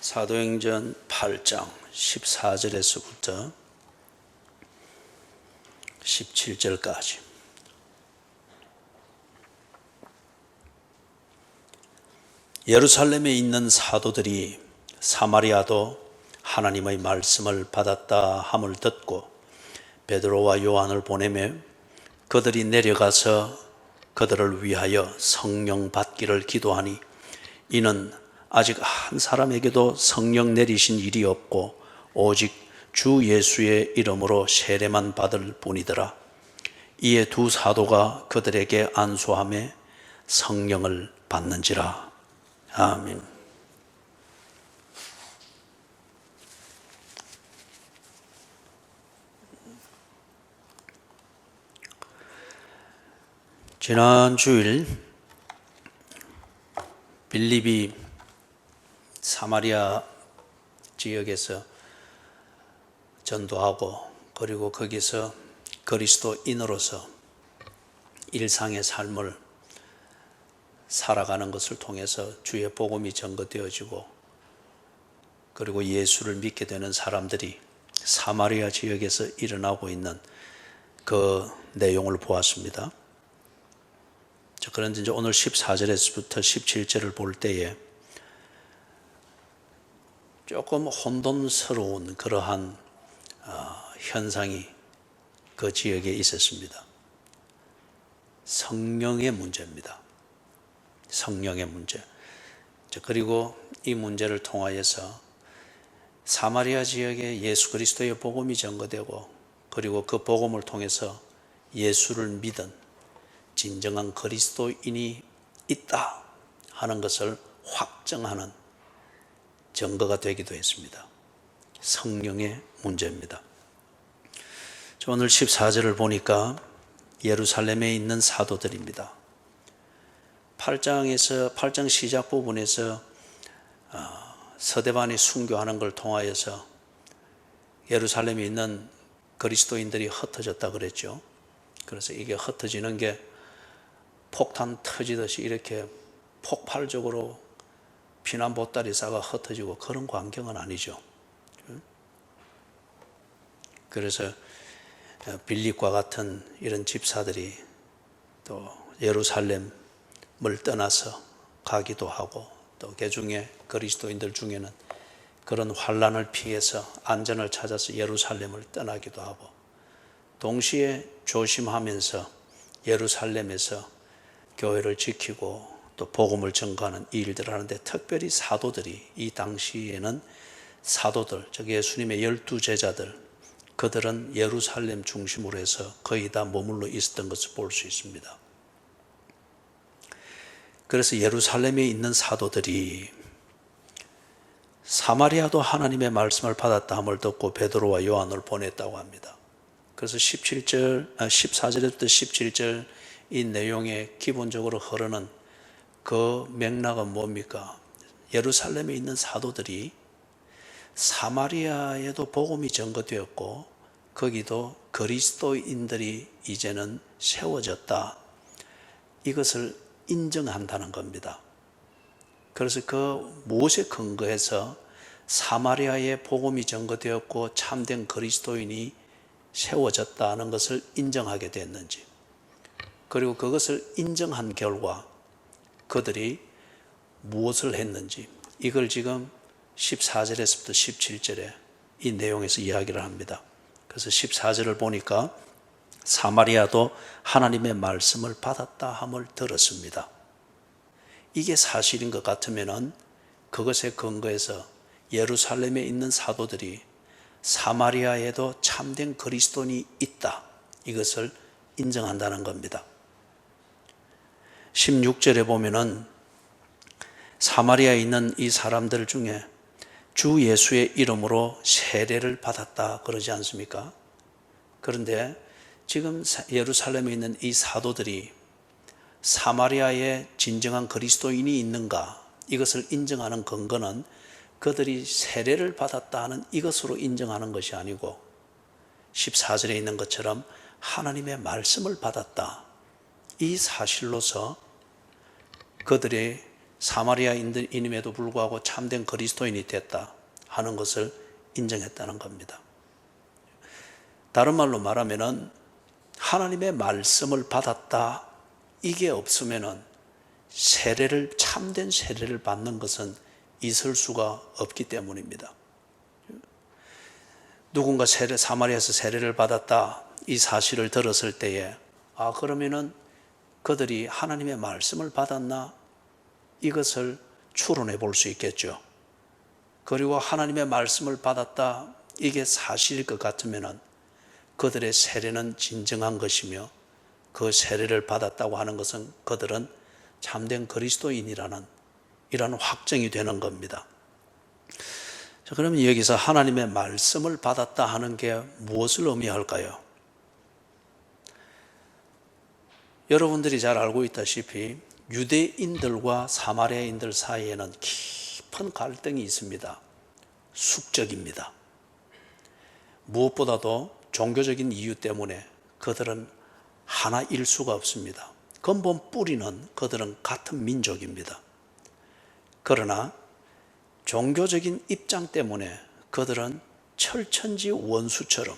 사도행전 8장 14절에서부터 17절까지. 예루살렘에 있는 사도들이 사마리아도 하나님의 말씀을 받았다 함을 듣고 베드로와 요한을 보내며 그들이 내려가서 그들을 위하여 성령 받기를 기도하니 이는 아직 한 사람에게도 성령 내리신 일이 없고 오직 주 예수의 이름으로 세례만 받을 뿐이더라. 이에 두 사도가 그들에게 안수하며 성령을 받는지라. 아멘. 지난 주일 빌립이 사마리아 지역에서 전도하고 그리고 거기서 그리스도인으로서 일상의 삶을 살아가는 것을 통해서 주의 복음이 전거되어지고 그리고 예수를 믿게 되는 사람들이 사마리아 지역에서 일어나고 있는 그 내용을 보았습니다. 그런데 이제 오늘 14절에서부터 17절을 볼 때에 조금 혼돈스러운 그러한 현상이 그 지역에 있었습니다. 성령의 문제입니다. 성령의 문제. 그리고 이 문제를 통하여서 사마리아 지역에 예수 그리스도의 복음이 전거되고 그리고 그 복음을 통해서 예수를 믿은 진정한 그리스도인이 있다 하는 것을 확정하는 증거가 되기도 했습니다. 성령의 문제입니다. 오늘 14절을 보니까 예루살렘에 있는 사도들입니다. 8장 시작 부분에서 서대반이 순교하는 걸 통하여서 예루살렘에 있는 그리스도인들이 흩어졌다 그랬죠. 그래서 이게 흩어지는 게 폭탄 터지듯이 이렇게 폭발적으로 피난 보따리 싸가 흩어지고 그런 광경은 아니죠. 그래서 빌립과 같은 이런 집사들이 또 예루살렘을 떠나서 가기도 하고 또 그 중에 그리스도인들 중에는 그런 환난을 피해서 안전을 찾아서 예루살렘을 떠나기도 하고 동시에 조심하면서 예루살렘에서 교회를 지키고 또 복음을 전가하는 일들을 하는데 특별히 사도들이 이 당시에는 사도들, 즉 예수님의 12제자들 그들은 예루살렘 중심으로 해서 거의 다 머물러 있었던 것을 볼 수 있습니다. 그래서 예루살렘에 있는 사도들이 사마리아도 하나님의 말씀을 받았다 함을 듣고 베드로와 요한을 보냈다고 합니다. 그래서 14절부터 17절 이 내용에 기본적으로 흐르는 그 맥락은 뭡니까? 예루살렘에 있는 사도들이 사마리아에도 복음이 전거되었고 거기도 그리스도인들이 이제는 세워졌다. 이것을 인정한다는 겁니다. 그래서 그 무엇에 근거해서 사마리아에 복음이 전거되었고 참된 그리스도인이 세워졌다는 것을 인정하게 됐는지 그리고 그것을 인정한 결과 그들이 무엇을 했는지 이걸 지금 14절에서부터 17절에 이 내용에서 이야기를 합니다. 그래서 14절을 보니까 사마리아도 하나님의 말씀을 받았다 함을 들었습니다. 이게 사실인 것 같으면은 그것에 근거해서 예루살렘에 있는 사도들이 사마리아에도 참된 그리스도인이 있다. 이것을 인정한다는 겁니다. 16절에 보면은 사마리아에 있는 이 사람들 중에 주 예수의 이름으로 세례를 받았다 그러지 않습니까? 그런데 지금 예루살렘에 있는 이 사도들이 사마리아에 진정한 그리스도인이 있는가? 이것을 인정하는 근거는 그들이 세례를 받았다 하는 이것으로 인정하는 것이 아니고 14절에 있는 것처럼 하나님의 말씀을 받았다. 이 사실로서 그들의 사마리아인임에도 불구하고 참된 그리스도인이 됐다 하는 것을 인정했다는 겁니다. 다른 말로 말하면은 하나님의 말씀을 받았다, 이게 없으면은 참된 세례를 받는 것은 있을 수가 없기 때문입니다. 누군가 사마리아에서 세례를 받았다, 이 사실을 들었을 때에 그러면은 그들이 하나님의 말씀을 받았나, 이것을 추론해 볼 수 있겠죠. 그리고 하나님의 말씀을 받았다, 이게 사실일 것 같으면은 그들의 세례는 진정한 것이며, 그 세례를 받았다고 하는 것은 그들은 참된 그리스도인이라는 이런 확정이 되는 겁니다. 자, 그러면 여기서 하나님의 말씀을 받았다 하는 게 무엇을 의미할까요? 여러분들이 잘 알고 있다시피 유대인들과 사마리아인들 사이에는 깊은 갈등이 있습니다. 숙적입니다. 무엇보다도 종교적인 이유 때문에 그들은 하나일 수가 없습니다. 근본 뿌리는 그들은 같은 민족입니다. 그러나 종교적인 입장 때문에 그들은 철천지 원수처럼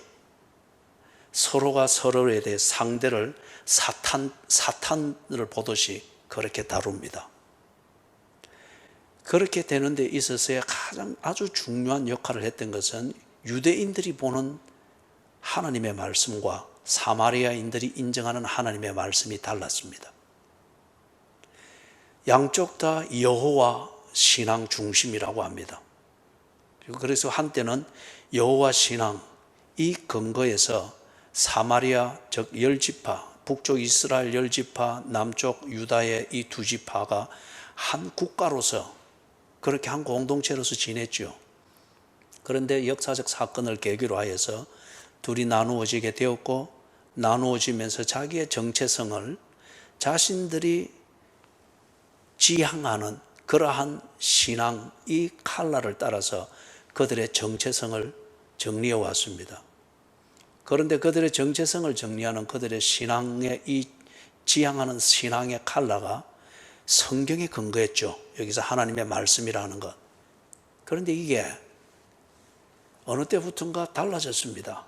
서로가 서로에 대해 상대를 사탄을 보듯이 그렇게 다룹니다. 그렇게 되는 데 있어서의 가장 아주 중요한 역할을 했던 것은 유대인들이 보는 하나님의 말씀과 사마리아인들이 인정하는 하나님의 말씀이 달랐습니다. 양쪽 다 여호와 신앙 중심이라고 합니다. 그래서 한때는 여호와 신앙, 이 근거에서 사마리아, 즉 10지파, 북쪽 이스라엘 10지파, 남쪽 유다의 이 2지파가 한 국가로서 그렇게 한 공동체로서 지냈죠. 그런데 역사적 사건을 계기로 하여서 둘이 나누어지게 되었고, 나누어지면서 자기의 정체성을 자신들이 지향하는 그러한 신앙, 이 칼라를 따라서 그들의 정체성을 정리해 왔습니다. 그런데 그들의 정체성을 정리하는 그들의 신앙의 이 지향하는 신앙의 칼라가 성경에 근거했죠. 여기서 하나님의 말씀이라는 것. 그런데 이게 어느 때부턴가 달라졌습니다.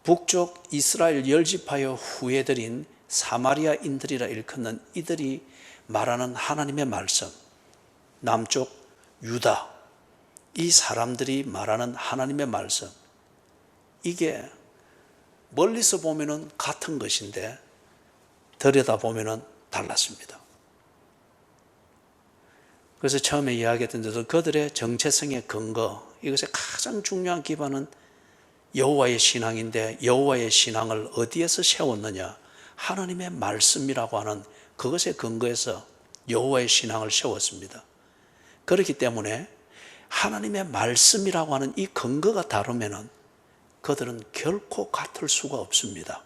북쪽 이스라엘 10지파의 후예들인 사마리아인들이라 일컫는 이들이 말하는 하나님의 말씀, 남쪽 유다, 이 사람들이 말하는 하나님의 말씀, 이게 멀리서 보면은 같은 것인데 들여다보면은 달랐습니다. 그래서 처음에 이야기했던 대로 그들의 정체성의 근거, 이것의 가장 중요한 기반은 여호와의 신앙인데, 여호와의 신앙을 어디에서 세웠느냐? 하나님의 말씀이라고 하는 그것에 근거해서 여호와의 신앙을 세웠습니다. 그렇기 때문에 하나님의 말씀이라고 하는 이 근거가 다르면은 그들은 결코 같을 수가 없습니다.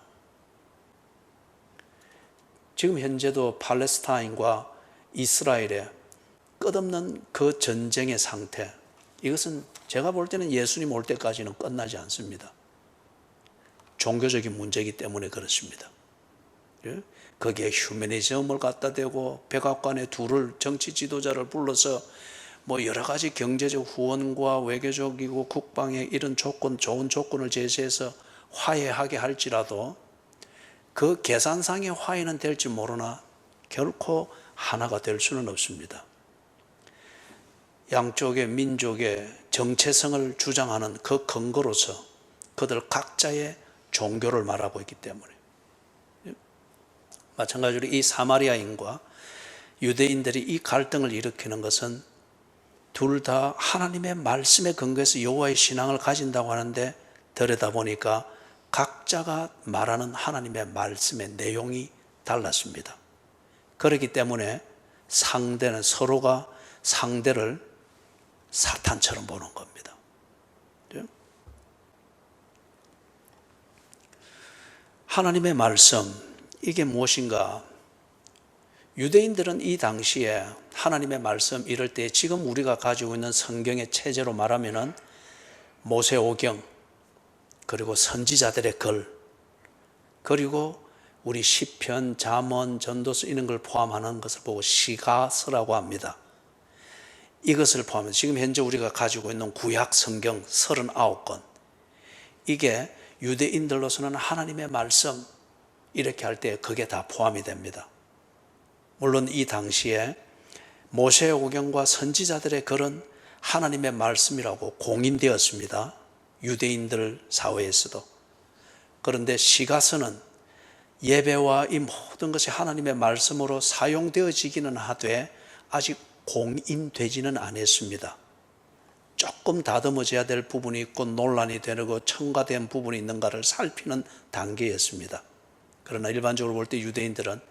지금 현재도 팔레스타인과 이스라엘의 끝없는 그 전쟁의 상태, 이것은 제가 볼 때는 예수님 올 때까지는 끝나지 않습니다. 종교적인 문제이기 때문에 그렇습니다. 거기에 휴머니즘을 갖다 대고 백악관에 둘을 정치 지도자를 불러서 여러 가지 경제적 후원과 외교적이고 국방의 이런 조건, 좋은 조건을 제시해서 화해하게 할지라도 그 계산상의 화해는 될지 모르나 결코 하나가 될 수는 없습니다. 양쪽의 민족의 정체성을 주장하는 그 근거로서 그들 각자의 종교를 말하고 있기 때문에, 마찬가지로 이 사마리아인과 유대인들이 이 갈등을 일으키는 것은 둘 다 하나님의 말씀에 근거해서 여호와의 신앙을 가진다고 하는데, 들여다보니까 각자가 말하는 하나님의 말씀의 내용이 달랐습니다. 그렇기 때문에 서로가 상대를 사탄처럼 보는 겁니다. 하나님의 말씀, 이게 무엇인가? 유대인들은 이 당시에 하나님의 말씀 이럴 때 지금 우리가 가지고 있는 성경의 체제로 말하면은 모세오경, 그리고 선지자들의 글, 그리고 우리 시편, 잠언, 전도서 이런 걸 포함하는 것을 보고 시가서라고 합니다. 이것을 포함해서 지금 현재 우리가 가지고 있는 구약 성경 39권, 이게 유대인들로서는 하나님의 말씀 이렇게 할 때 그게 다 포함이 됩니다. 물론 이 당시에 모세오경과 선지자들의 글은 하나님의 말씀이라고 공인되었습니다. 유대인들 사회에서도. 그런데 시가서는 예배와 이 모든 것이 하나님의 말씀으로 사용되어지기는 하되 아직 공인되지는 않았습니다. 조금 다듬어져야 될 부분이 있고 논란이 되고 첨가된 부분이 있는가를 살피는 단계였습니다. 그러나 일반적으로 볼 때 유대인들은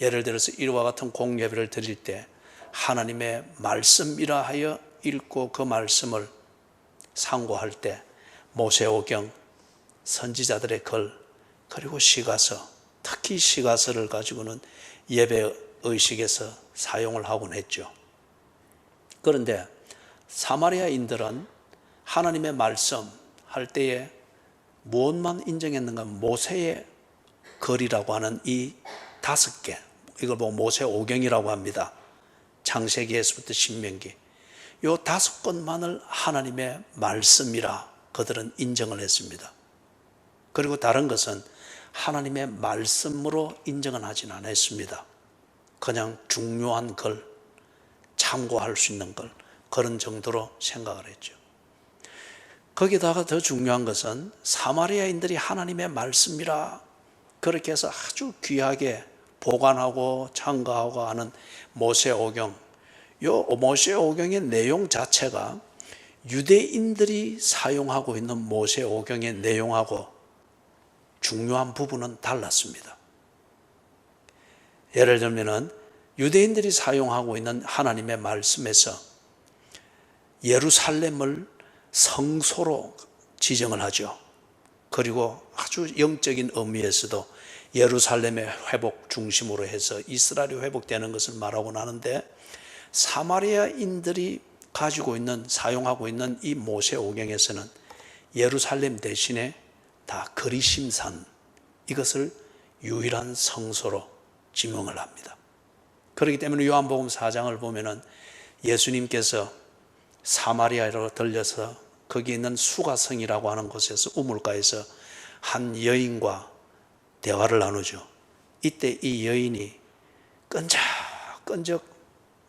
예를 들어서 이와 같은 공예배를 드릴 때 하나님의 말씀이라 하여 읽고 그 말씀을 상고할 때 모세오경, 선지자들의 글, 그리고 시가서, 특히 시가서를 가지고는 예배 의식에서 사용을 하곤 했죠. 그런데 사마리아인들은 하나님의 말씀 할 때에 무엇만 인정했는가? 모세의 글이라고 하는 이 5개, 이걸 보고 모세오경이라고 합니다. 창세기에서부터 신명기, 이 5권만을 하나님의 말씀이라 그들은 인정을 했습니다. 그리고 다른 것은 하나님의 말씀으로 인정은 하진 않았습니다. 그냥 중요한 글, 참고할 수 있는 글, 그런 정도로 생각을 했죠. 거기다가 더 중요한 것은 사마리아인들이 하나님의 말씀이라 그렇게 해서 아주 귀하게 보관하고 참고하고 하는 모세오경, 이 모세오경의 내용 자체가 유대인들이 사용하고 있는 모세오경의 내용하고 중요한 부분은 달랐습니다. 예를 들면 유대인들이 사용하고 있는 하나님의 말씀에서 예루살렘을 성소로 지정을 하죠. 그리고 아주 영적인 의미에서도 예루살렘의 회복 중심으로 해서 이스라엘이 회복되는 것을 말하고 나는데, 사마리아인들이 가지고 있는, 사용하고 있는 이 모세오경에서는 예루살렘 대신에 다 그리심산, 이것을 유일한 성소로 지명을 합니다. 그렇기 때문에 요한복음 4장을 보면은 예수님께서 사마리아로 들려서 거기 있는 수가성이라고 하는 곳에서 우물가에서 한 여인과 대화를 나누죠. 이때 이 여인이 끈적끈적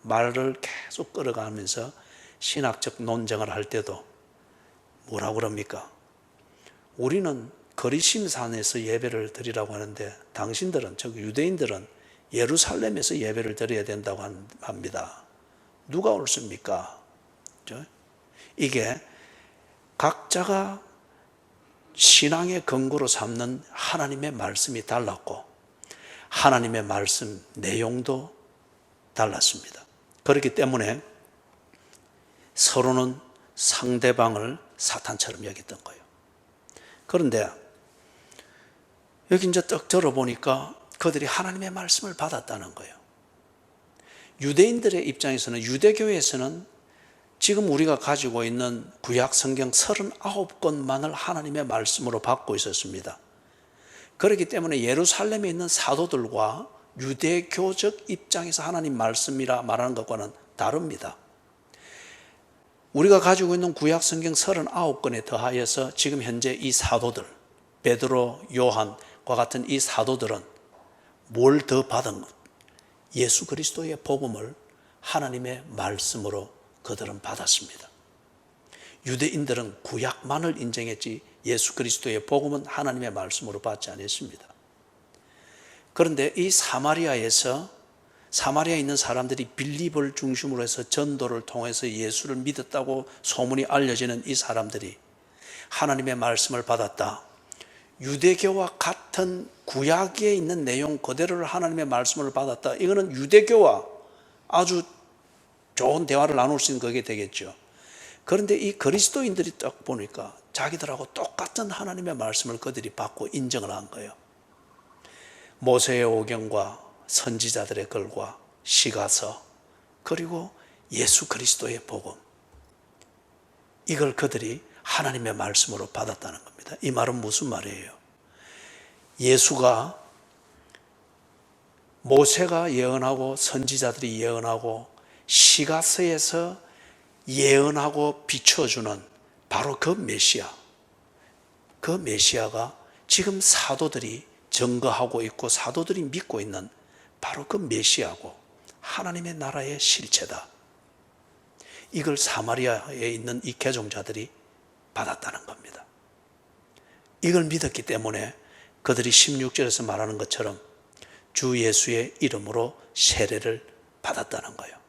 말을 계속 끌어가면서 신학적 논쟁을 할 때도 뭐라고 그럽니까? 우리는 거리심산에서 예배를 드리라고 하는데 당신들은, 즉 유대인들은 예루살렘에서 예배를 드려야 된다고 합니다. 누가 옳습니까? 이게 각자가 신앙의 근거로 삼는 하나님의 말씀이 달랐고 하나님의 말씀 내용도 달랐습니다. 그렇기 때문에 서로는 상대방을 사탄처럼 여겼던 거예요. 그런데 여기 이제 딱 들어보니까 그들이 하나님의 말씀을 받았다는 거예요. 유대인들의 입장에서는, 유대교회에서는 지금 우리가 가지고 있는 구약 성경 39권만을 하나님의 말씀으로 받고 있었습니다. 그렇기 때문에 예루살렘에 있는 사도들과 유대교적 입장에서 하나님 말씀이라 말하는 것과는 다릅니다. 우리가 가지고 있는 구약 성경 39권에 더하여서 지금 현재 이 사도들, 베드로, 요한과 같은 이 사도들은 뭘 더 받은 것? 예수 그리스도의 복음을 하나님의 말씀으로 그들은 받았습니다. 유대인들은 구약만을 인정했지 예수 그리스도의 복음은 하나님의 말씀으로 받지 않았습니다. 그런데 이 사마리아에서, 사마리아에 있는 사람들이 빌립을 중심으로 해서 전도를 통해서 예수를 믿었다고 소문이 알려지는 이 사람들이 하나님의 말씀을 받았다, 유대교와 같은 구약에 있는 내용 그대로를 하나님의 말씀을 받았다, 이거는 유대교와 아주 좋은 대화를 나눌 수 있는 그게 되겠죠. 그런데 이 그리스도인들이 딱 보니까 자기들하고 똑같은 하나님의 말씀을 그들이 받고 인정을 한 거예요. 모세의 오경과 선지자들의 글과 시가서, 그리고 예수 그리스도의 복음, 이걸 그들이 하나님의 말씀으로 받았다는 겁니다. 이 말은 무슨 말이에요? 예수가 모세가 예언하고 선지자들이 예언하고 시가서에서 예언하고 비춰주는 바로 그 메시아, 그 메시아가 지금 사도들이 증거하고 있고 사도들이 믿고 있는 바로 그 메시아고 하나님의 나라의 실체다. 이걸 사마리아에 있는 이 개종자들이 받았다는 겁니다. 이걸 믿었기 때문에 그들이 16절에서 말하는 것처럼 주 예수의 이름으로 세례를 받았다는 거예요.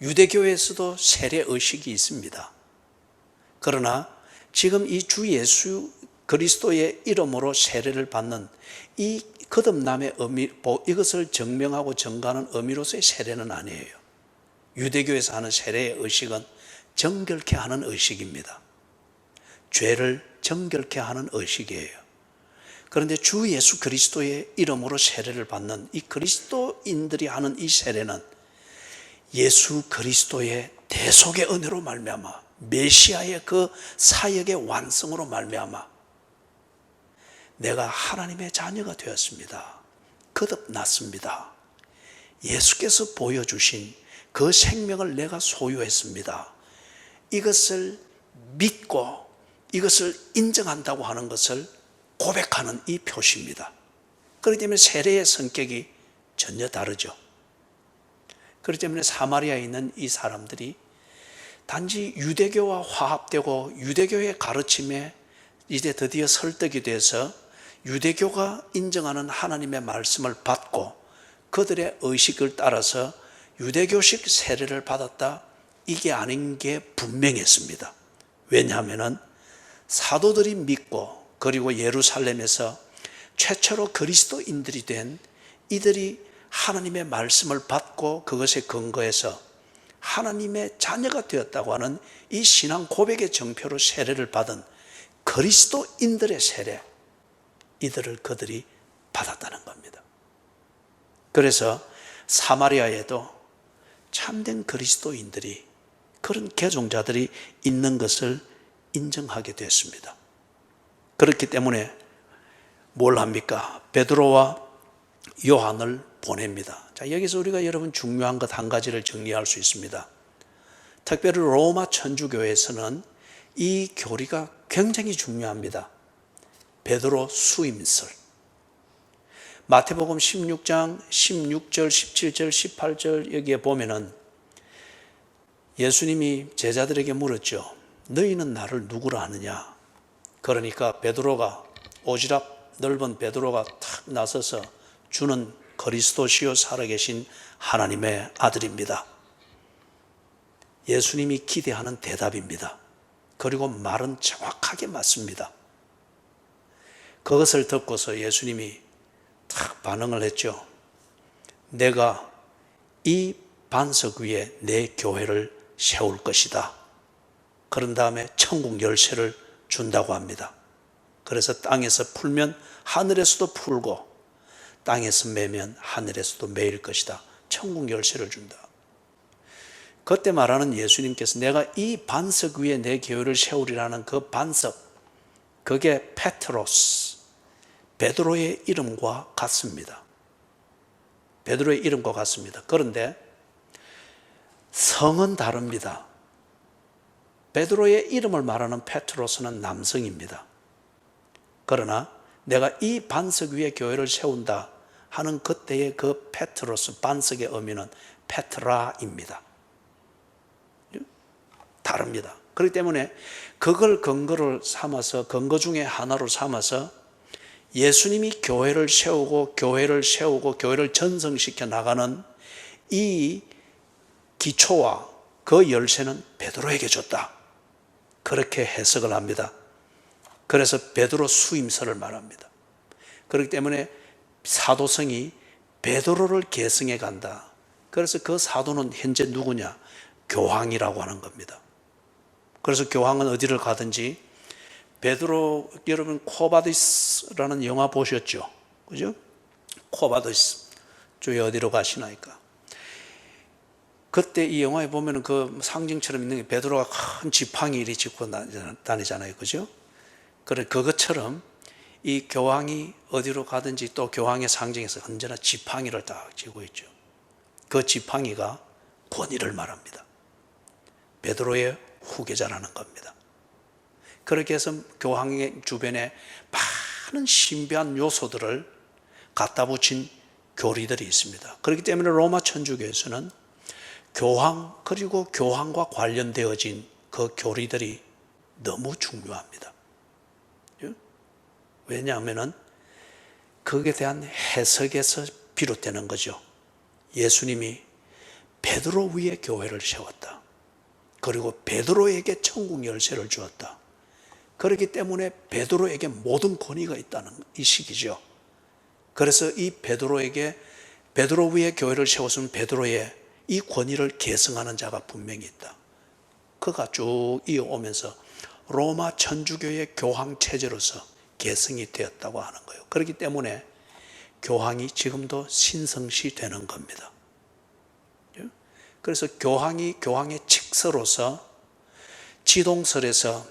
유대교에서도 세례 의식이 있습니다. 그러나 지금 이 주 예수 그리스도의 이름으로 세례를 받는 이 거듭남의 의미, 이것을 증명하고 증가하는 의미로서의 세례는 아니에요. 유대교에서 하는 세례의 의식은 정결케 하는 의식입니다. 죄를 정결케 하는 의식이에요. 그런데 주 예수 그리스도의 이름으로 세례를 받는 이 그리스도인들이 하는 이 세례는 예수 그리스도의 대속의 은혜로 말미암아 메시아의 그 사역의 완성으로 말미암아 내가 하나님의 자녀가 되었습니다. 거듭났습니다. 예수께서 보여주신 그 생명을 내가 소유했습니다. 이것을 믿고 이것을 인정한다고 하는 것을 고백하는 이 표시입니다. 그렇기 때문에 세례의 성격이 전혀 다르죠. 그렇기 때문에 사마리아에 있는 이 사람들이 단지 유대교와 화합되고 유대교의 가르침에 이제 드디어 설득이 돼서 유대교가 인정하는 하나님의 말씀을 받고 그들의 의식을 따라서 유대교식 세례를 받았다, 이게 아닌 게 분명했습니다. 왜냐하면 사도들이 믿고 그리고 예루살렘에서 최초로 그리스도인들이 된 이들이 하나님의 말씀을 받고 그것에 근거해서 하나님의 자녀가 되었다고 하는 이 신앙 고백의 정표로 세례를 받은 그리스도인들의 세례, 이들을 그들이 받았다는 겁니다. 그래서 사마리아에도 참된 그리스도인들이, 그런 개종자들이 있는 것을 인정하게 됐습니다. 그렇기 때문에 뭘 합니까? 베드로와 요한을 보냅니다. 자, 여기서 우리가 여러분 중요한 것 한 가지를 정리할 수 있습니다. 특별히 로마 천주교에서는 이 교리가 굉장히 중요합니다. 베드로 수임설. 마태복음 16장 16절, 17절, 18절 여기에 보면은 예수님이 제자들에게 물었죠. 너희는 나를 누구라 하느냐? 그러니까 베드로가, 오지랖 넓은 베드로가 탁 나서서 주는 그리스도시요 살아계신 하나님의 아들입니다. 예수님이 기대하는 대답입니다. 그리고 말은 정확하게 맞습니다. 그것을 듣고서 예수님이 탁 반응을 했죠. 내가 이 반석 위에 내 교회를 세울 것이다. 그런 다음에 천국 열쇠를 준다고 합니다. 그래서 땅에서 풀면 하늘에서도 풀고 땅에서 매면 하늘에서도 매일 것이다. 천국 열쇠를 준다. 그때 말하는 예수님께서 내가 이 반석 위에 내 교회를 세우리라는 그 반석, 그게 페트로스, 베드로의 이름과 같습니다. 베드로의 이름과 같습니다. 그런데 성은 다릅니다. 베드로의 이름을 말하는 페트로스는 남성입니다. 그러나 내가 이 반석 위에 교회를 세운다 하는 그때의 그 페트로스, 반석의 의미는 페트라입니다. 다릅니다. 그렇기 때문에 그걸 근거를 삼아서, 근거 중에 하나로 삼아서 예수님이 교회를 세우고 교회를 전성시켜 나가는 이 기초와 그 열쇠는 베드로에게 줬다. 그렇게 해석을 합니다. 그래서 베드로 수임설을 말합니다. 그렇기 때문에 사도성이 베드로를 계승해 간다. 그래서 그 사도는 현재 누구냐? 교황이라고 하는 겁니다. 그래서 교황은 어디를 가든지 베드로, 여러분 코바디스라는 영화 보셨죠? 그죠? 코바디스. 저희 어디로 가시나이까? 그때 이 영화에 보면 그 상징처럼 있는 게 베드로가 큰 지팡이 이리 짚고 다니잖아요. 그죠? 그래, 그것처럼 이 교황이 어디로 가든지 또 교황의 상징에서 언제나 지팡이를 딱 쥐고 있죠. 그 지팡이가 권위를 말합니다. 베드로의 후계자라는 겁니다. 그렇게 해서 교황의 주변에 많은 신비한 요소들을 갖다 붙인 교리들이 있습니다. 그렇기 때문에 로마 천주교에서는 교황 그리고 교황과 관련되어진 그 교리들이 너무 중요합니다. 왜냐하면 거기에 대한 해석에서 비롯되는 거죠. 예수님이 베드로 위에 교회를 세웠다. 그리고 베드로에게 천국 열쇠를 주었다. 그렇기 때문에 베드로에게 모든 권위가 있다는 이 식이죠. 그래서 이 베드로 위에 교회를 세웠으면 베드로의 이 권위를 계승하는 자가 분명히 있다. 그가 쭉 이어오면서 로마 천주교의 교황 체제로서 계승이 되었다고 하는 거예요. 그렇기 때문에 교황이 지금도 신성시 되는 겁니다. 그래서 교황이 교황의 칙서로서 천동설에서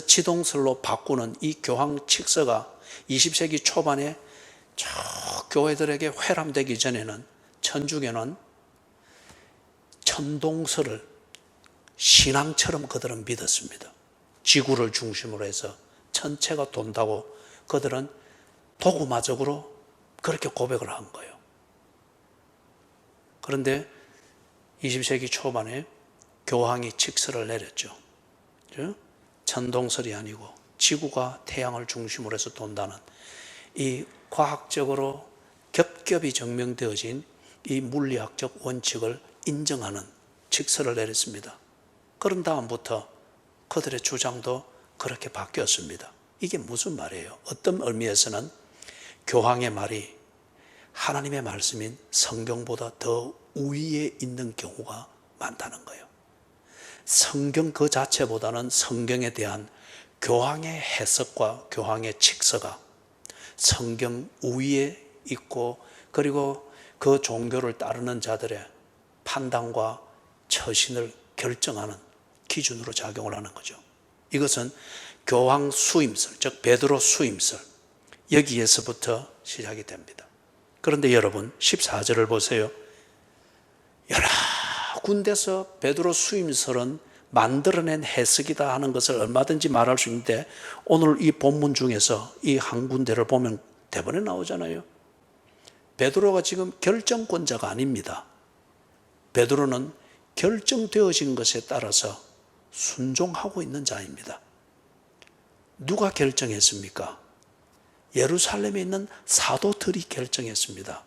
지동설로 바꾸는 이 교황 칙서가 20세기 초반에 저 교회들에게 회람되기 전에는 천주교는 천동설을 신앙처럼 그들은 믿었습니다. 지구를 중심으로 해서 전체가 돈다고 그들은 도구마적으로 그렇게 고백을 한 거예요. 그런데 20세기 초반에 교황이 칙서를 내렸죠. 천동설이 아니고 지구가 태양을 중심으로 해서 돈다는 이 과학적으로 겹겹이 증명되어진 이 물리학적 원칙을 인정하는 칙서를 내렸습니다. 그런 다음부터 그들의 주장도 그렇게 바뀌었습니다. 이게 무슨 말이에요? 어떤 의미에서는 교황의 말이 하나님의 말씀인 성경보다 더 우위에 있는 경우가 많다는 거예요. 성경 그 자체보다는 성경에 대한 교황의 해석과 교황의 칙서가 성경 우위에 있고, 그리고 그 종교를 따르는 자들의 판단과 처신을 결정하는 기준으로 작용을 하는 거죠. 이것은 교황 수임설, 즉 베드로 수임설, 여기에서부터 시작이 됩니다. 그런데 여러분 14절을 보세요. 여러 군데서 베드로 수임설은 만들어낸 해석이다 하는 것을 얼마든지 말할 수 있는데, 오늘 이 본문 중에서 이 한 군데를 보면 대본에 나오잖아요. 베드로가 지금 결정권자가 아닙니다. 베드로는 결정되어진 것에 따라서 순종하고 있는 자입니다. 누가 결정했습니까? 예루살렘에 있는 사도들이 결정했습니다.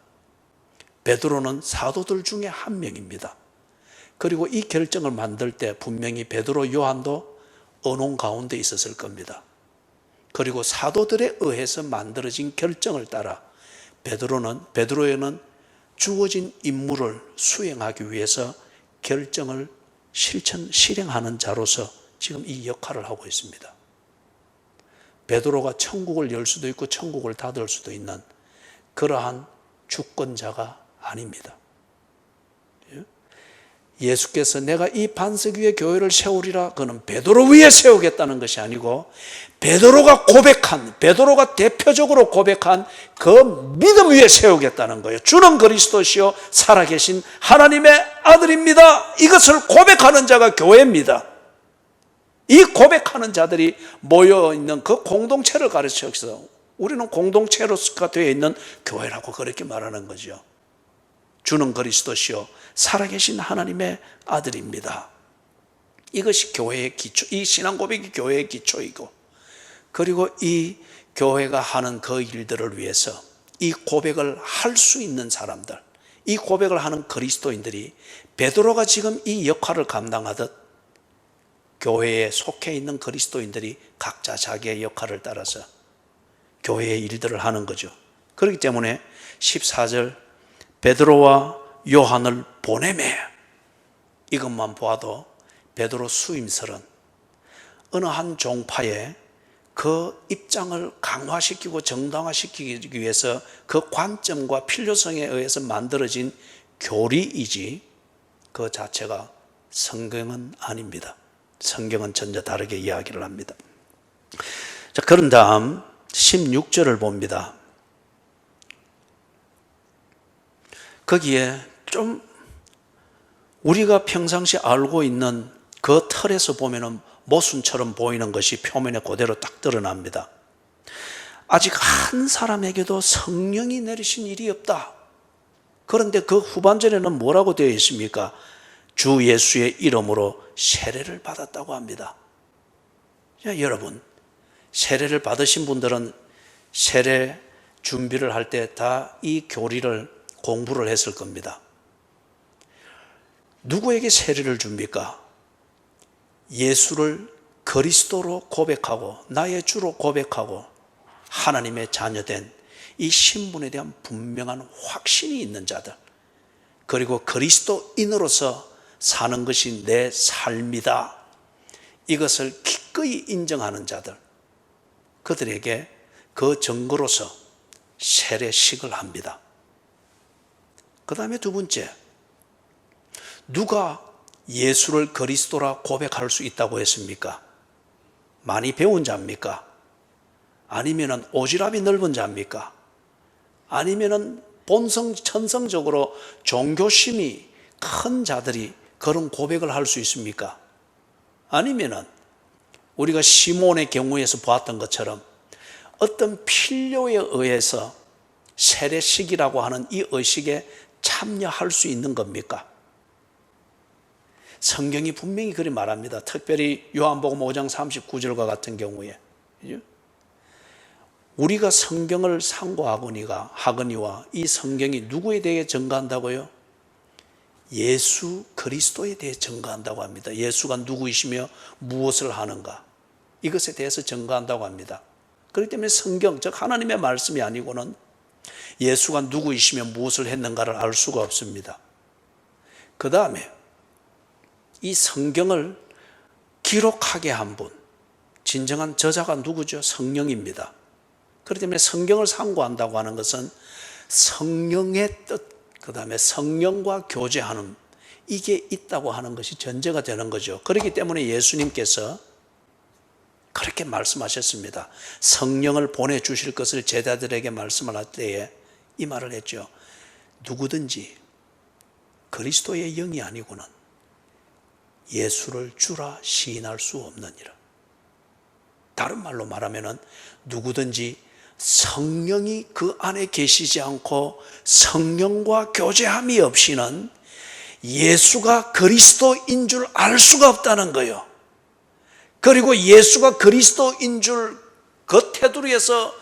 베드로는 사도들 중에 한 명입니다. 그리고 이 결정을 만들 때 분명히 베드로, 요한도 언혼 가운데 있었을 겁니다. 그리고 사도들에 의해서 만들어진 결정을 따라 베드로에는 주어진 임무를 수행하기 위해서 결정을 실행하는 자로서 지금 이 역할을 하고 있습니다. 베드로가 천국을 열 수도 있고 천국을 닫을 수도 있는 그러한 주권자가 아닙니다. 예수께서 내가 이 반석 위에 교회를 세우리라, 그는 베드로 위에 세우겠다는 것이 아니고 베드로가 대표적으로 고백한 그 믿음 위에 세우겠다는 거예요. 주는 그리스도시요 살아계신 하나님의 아들입니다. 이것을 고백하는 자가 교회입니다. 이 고백하는 자들이 모여있는 그 공동체를 가르쳐서 우리는 공동체로가 되어 있는 교회라고 그렇게 말하는 거죠. 주는 그리스도시요 살아계신 하나님의 아들입니다. 이것이 교회의 기초, 이 신앙 고백이 교회의 기초이고, 그리고 이 교회가 하는 그 일들을 위해서 이 고백을 할 수 있는 사람들, 이 고백을 하는 그리스도인들이 베드로가 지금 이 역할을 감당하듯 교회에 속해 있는 그리스도인들이 각자 자기의 역할을 따라서 교회의 일들을 하는 거죠. 그렇기 때문에 14절 베드로와 요한을 보내매, 이것만 보아도 베드로 수임설은 어느 한 종파에 그 입장을 강화시키고 정당화시키기 위해서 그 관점과 필요성에 의해서 만들어진 교리이지 그 자체가 성경은 아닙니다. 성경은 전혀 다르게 이야기를 합니다. 자, 그런 다음 16절을 봅니다. 거기에 좀 우리가 평상시 알고 있는 그 틀에서 보면은 모순처럼 보이는 것이 표면에 그대로 딱 드러납니다. 아직 한 사람에게도 성령이 내리신 일이 없다. 그런데 그 후반절에는 뭐라고 되어 있습니까? 주 예수의 이름으로 세례를 받았다고 합니다. 자, 여러분, 세례를 받으신 분들은 세례 준비를 할 때 다 이 교리를 공부를 했을 겁니다. 누구에게 세례를 줍니까? 예수를 그리스도로 고백하고 나의 주로 고백하고 하나님의 자녀된 이 신분에 대한 분명한 확신이 있는 자들, 그리고 그리스도인으로서 사는 것이 내 삶이다, 이것을 기꺼이 인정하는 자들, 그들에게 그 증거로서 세례식을 합니다. 그 다음에 두 번째, 누가 예수를 그리스도라 고백할 수 있다고 했습니까? 많이 배운 자입니까? 아니면은 오지랖이 넓은 자입니까? 아니면은 천성적으로 종교심이 큰 자들이 그런 고백을 할 수 있습니까? 아니면은 우리가 시몬의 경우에서 보았던 것처럼 어떤 필요에 의해서 세례식이라고 하는 이 의식에 참여할 수 있는 겁니까? 성경이 분명히 그리 말합니다. 특별히 요한복음 5장 39절과 같은 경우에 우리가 성경을 하거니와 이 성경이 누구에 대해 증거한다고요? 예수 그리스도에 대해 증거한다고 합니다. 예수가 누구이시며 무엇을 하는가, 이것에 대해서 증거한다고 합니다. 그렇기 때문에 성경, 즉 하나님의 말씀이 아니고는 예수가 누구이시며 무엇을 했는가를 알 수가 없습니다. 그 다음에 이 성경을 기록하게 한 분, 진정한 저자가 누구죠? 성령입니다. 그렇기 때문에 성경을 상고한다고 하는 것은 성령의 뜻, 그 다음에 성령과 교제하는, 이게 있다고 하는 것이 전제가 되는 거죠. 그렇기 때문에 예수님께서 그렇게 말씀하셨습니다. 성령을 보내주실 것을 제자들에게 말씀을 할 때에 이 말을 했죠. 누구든지 그리스도의 영이 아니고는 예수를 주라 시인할 수 없느니라. 다른 말로 말하면 누구든지 성령이 그 안에 계시지 않고 성령과 교제함이 없이는 예수가 그리스도인 줄 알 수가 없다는 거예요. 그리고 예수가 그리스도인 줄 그 테두리에서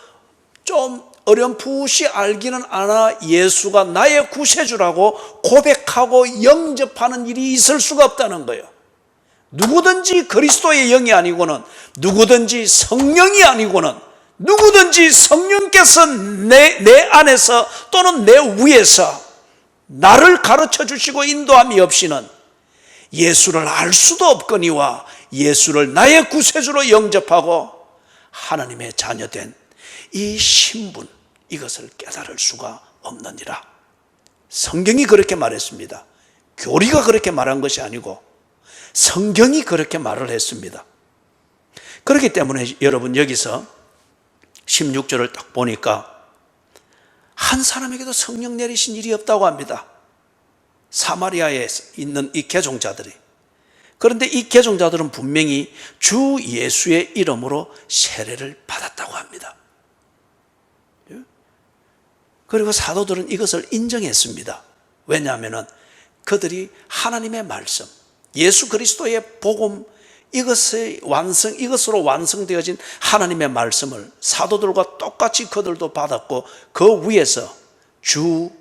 좀 어렴풋이 알기는 않아 예수가 나의 구세주라고 고백하고 영접하는 일이 있을 수가 없다는 거예요. 누구든지 그리스도의 영이 아니고는, 누구든지 성령이 아니고는, 누구든지 성령께서 내 안에서 또는 내 위에서 나를 가르쳐 주시고 인도함이 없이는 예수를 알 수도 없거니와 예수를 나의 구세주로 영접하고 하나님의 자녀된 이 신분, 이것을 깨달을 수가 없느니라. 성경이 그렇게 말했습니다. 교리가 그렇게 말한 것이 아니고 성경이 그렇게 말을 했습니다. 그렇기 때문에 여러분, 여기서 16절을 딱 보니까 한 사람에게도 성령 내리신 일이 없다고 합니다. 사마리아에 있는 이 개종자들이. 그런데 이 개종자들은 분명히 주 예수의 이름으로 세례를 받았다고 합니다. 그리고 사도들은 이것을 인정했습니다. 왜냐하면 그들이 하나님의 말씀, 예수 그리스도의 복음, 이것으로 완성되어진 하나님의 말씀을 사도들과 똑같이 그들도 받았고, 그 위에서 주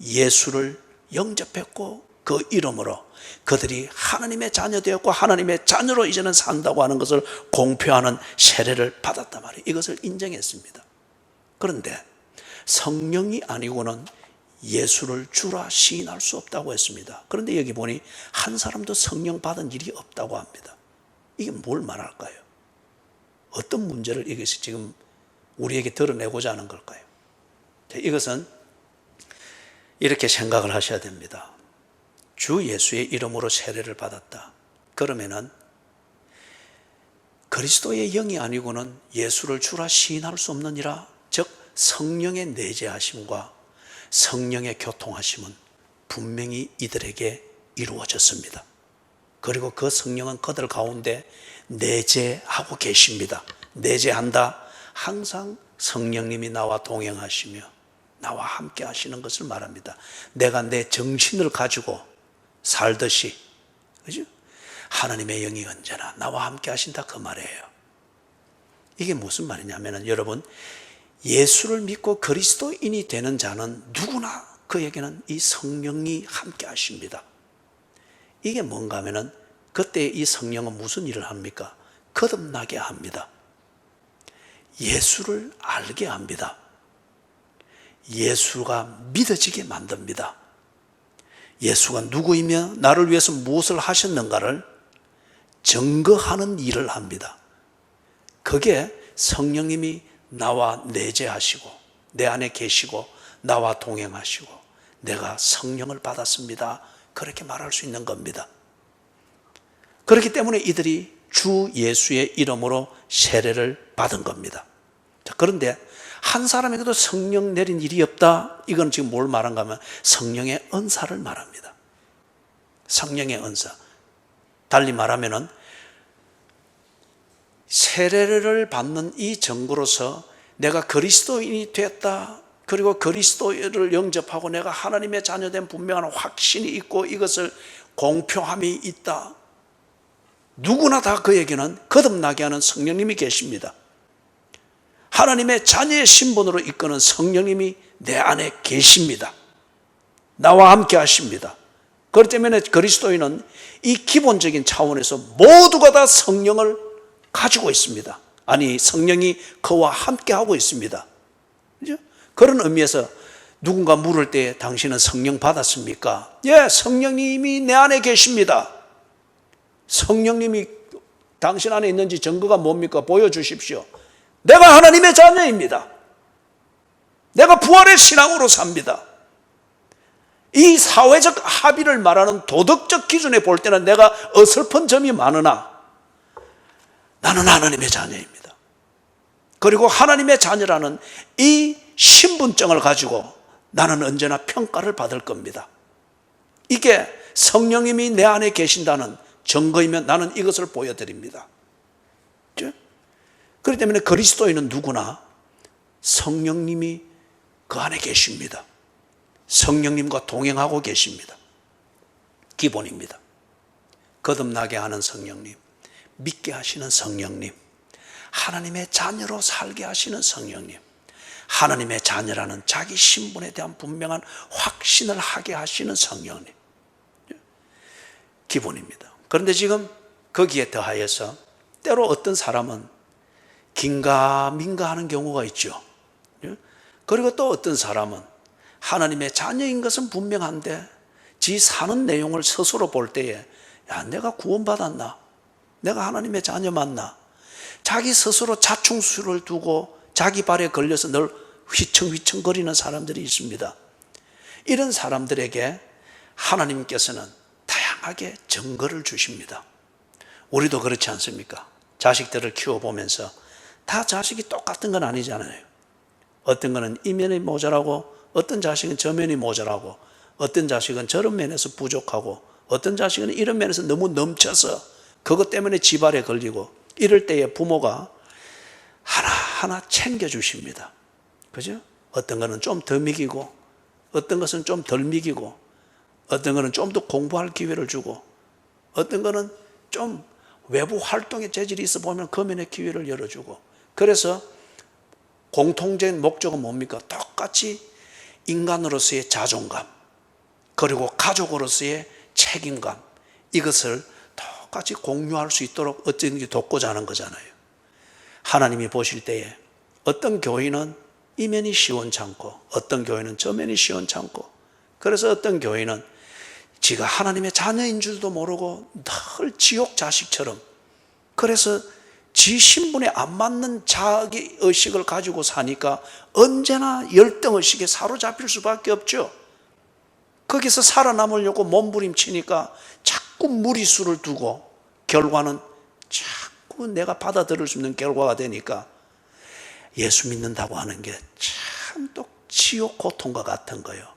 예수를 영접했고 그 이름으로 그들이 하나님의 자녀 되었고 하나님의 자녀로 이제는 산다고 하는 것을 공표하는 세례를 받았단 말이에요. 이것을 인정했습니다. 그런데 성령이 아니고는 예수를 주라 시인할 수 없다고 했습니다. 그런데 여기 보니 한 사람도 성령 받은 일이 없다고 합니다. 이게 뭘 말할까요? 어떤 문제를 이것이 지금 우리에게 드러내고자 하는 걸까요? 이것은 이렇게 생각을 하셔야 됩니다. 주 예수의 이름으로 세례를 받았다. 그러면은 그리스도의 영이 아니고는 예수를 주라 시인할 수 없느니라. 즉 성령의 내재하심과 성령의 교통하심은 분명히 이들에게 이루어졌습니다. 그리고 그 성령은 그들 가운데 내재하고 계십니다. 내재한다. 항상 성령님이 나와 동행하시며 나와 함께 하시는 것을 말합니다. 내가 내 정신을 가지고 살듯이, 그죠? 하나님의 영이 언제나 나와 함께 하신다, 그 말이에요. 이게 무슨 말이냐면, 여러분, 예수를 믿고 그리스도인이 되는 자는 누구나 그에게는 이 성령이 함께 하십니다. 이게 뭔가 하면은, 그때 이 성령은 무슨 일을 합니까? 거듭나게 합니다. 예수를 알게 합니다. 예수가 믿어지게 만듭니다. 예수가 누구이며 나를 위해서 무엇을 하셨는가를 증거하는 일을 합니다. 그게 성령님이 나와 내재하시고 내 안에 계시고 나와 동행하시고 내가 성령을 받았습니다, 그렇게 말할 수 있는 겁니다. 그렇기 때문에 이들이 주 예수의 이름으로 세례를 받은 겁니다. 자, 그런데 한 사람에게도 성령 내린 일이 없다. 이건 지금 뭘 말한가 하면 성령의 은사를 말합니다. 성령의 은사. 달리 말하면은 세례를 받는 이 증거로서 내가 그리스도인이 됐다, 그리고 그리스도를 영접하고 내가 하나님의 자녀된 분명한 확신이 있고 이것을 공표함이 있다. 누구나 다 그에게는 거듭나게 하는 성령님이 계십니다. 하나님의 자녀의 신분으로 이끄는 성령님이 내 안에 계십니다. 나와 함께 하십니다. 그렇기 때문에 그리스도인은 이 기본적인 차원에서 모두가 다 성령을 가지고 있습니다. 아니, 성령이 그와 함께 하고 있습니다. 그죠? 그런 의미에서 누군가 물을 때 당신은 성령 받았습니까? 예, 성령님이 내 안에 계십니다. 성령님이 당신 안에 있는지 증거가 뭡니까? 보여주십시오. 내가 하나님의 자녀입니다. 내가 부활의 신앙으로 삽니다. 이 사회적 합의를 말하는 도덕적 기준에 볼 때는 내가 어설픈 점이 많으나 나는 하나님의 자녀입니다. 그리고 하나님의 자녀라는 이 신분증을 가지고 나는 언제나 평가를 받을 겁니다. 이게 성령님이 내 안에 계신다는 증거이면 나는 이것을 보여드립니다. 그렇기 때문에 그리스도인은 누구나 성령님이 그 안에 계십니다. 성령님과 동행하고 계십니다. 기본입니다. 거듭나게 하는 성령님, 믿게 하시는 성령님, 하나님의 자녀로 살게 하시는 성령님, 하나님의 자녀라는 자기 신분에 대한 분명한 확신을 하게 하시는 성령님, 기본입니다. 그런데 지금 거기에 더하여서 때로 어떤 사람은 긴가민가 하는 경우가 있죠. 그리고 또 어떤 사람은 하나님의 자녀인 것은 분명한데 지 사는 내용을 스스로 볼 때에, 야, 내가 구원받았나? 내가 하나님의 자녀 맞나? 자기 스스로 자충수를 두고 자기 발에 걸려서 늘 휘청휘청거리는 사람들이 있습니다. 이런 사람들에게 하나님께서는 다양하게 증거를 주십니다. 우리도 그렇지 않습니까? 자식들을 키워보면서 다 자식이 똑같은 건 아니잖아요. 어떤 거는 이 면이 모자라고, 어떤 자식은 저 면이 모자라고, 어떤 자식은 저런 면에서 부족하고, 어떤 자식은 이런 면에서 너무 넘쳐서 그것 때문에 지발에 걸리고, 이럴 때에 부모가 하나하나 챙겨주십니다. 그죠? 어떤 거는 좀 더 먹이고, 어떤 것은 좀 덜 먹이고, 어떤 거는 좀 더 공부할 기회를 주고, 어떤 거는 좀 외부 활동에 재질이 있어 보면 그 면에 기회를 열어주고, 그래서 공통적인 목적은 뭡니까? 똑같이 인간으로서의 자존감, 그리고 가족으로서의 책임감, 이것을 똑같이 공유할 수 있도록 어쩐지 돕고자 하는 거잖아요. 하나님이 보실 때에 어떤 교회는 이 면이 시원찮고 어떤 교회는 저 면이 시원찮고, 그래서 어떤 교회는 지가 하나님의 자녀인 줄도 모르고 늘 지옥 자식처럼, 그래서 지 신분에 안 맞는 자기 의식을 가지고 사니까 언제나 열등의식에 사로잡힐 수밖에 없죠. 거기서 살아남으려고 몸부림치니까 자꾸 무리수를 두고 결과는 자꾸 내가 받아들일 수 있는 결과가 되니까 예수 믿는다고 하는 게 참 또 지옥 고통과 같은 거예요.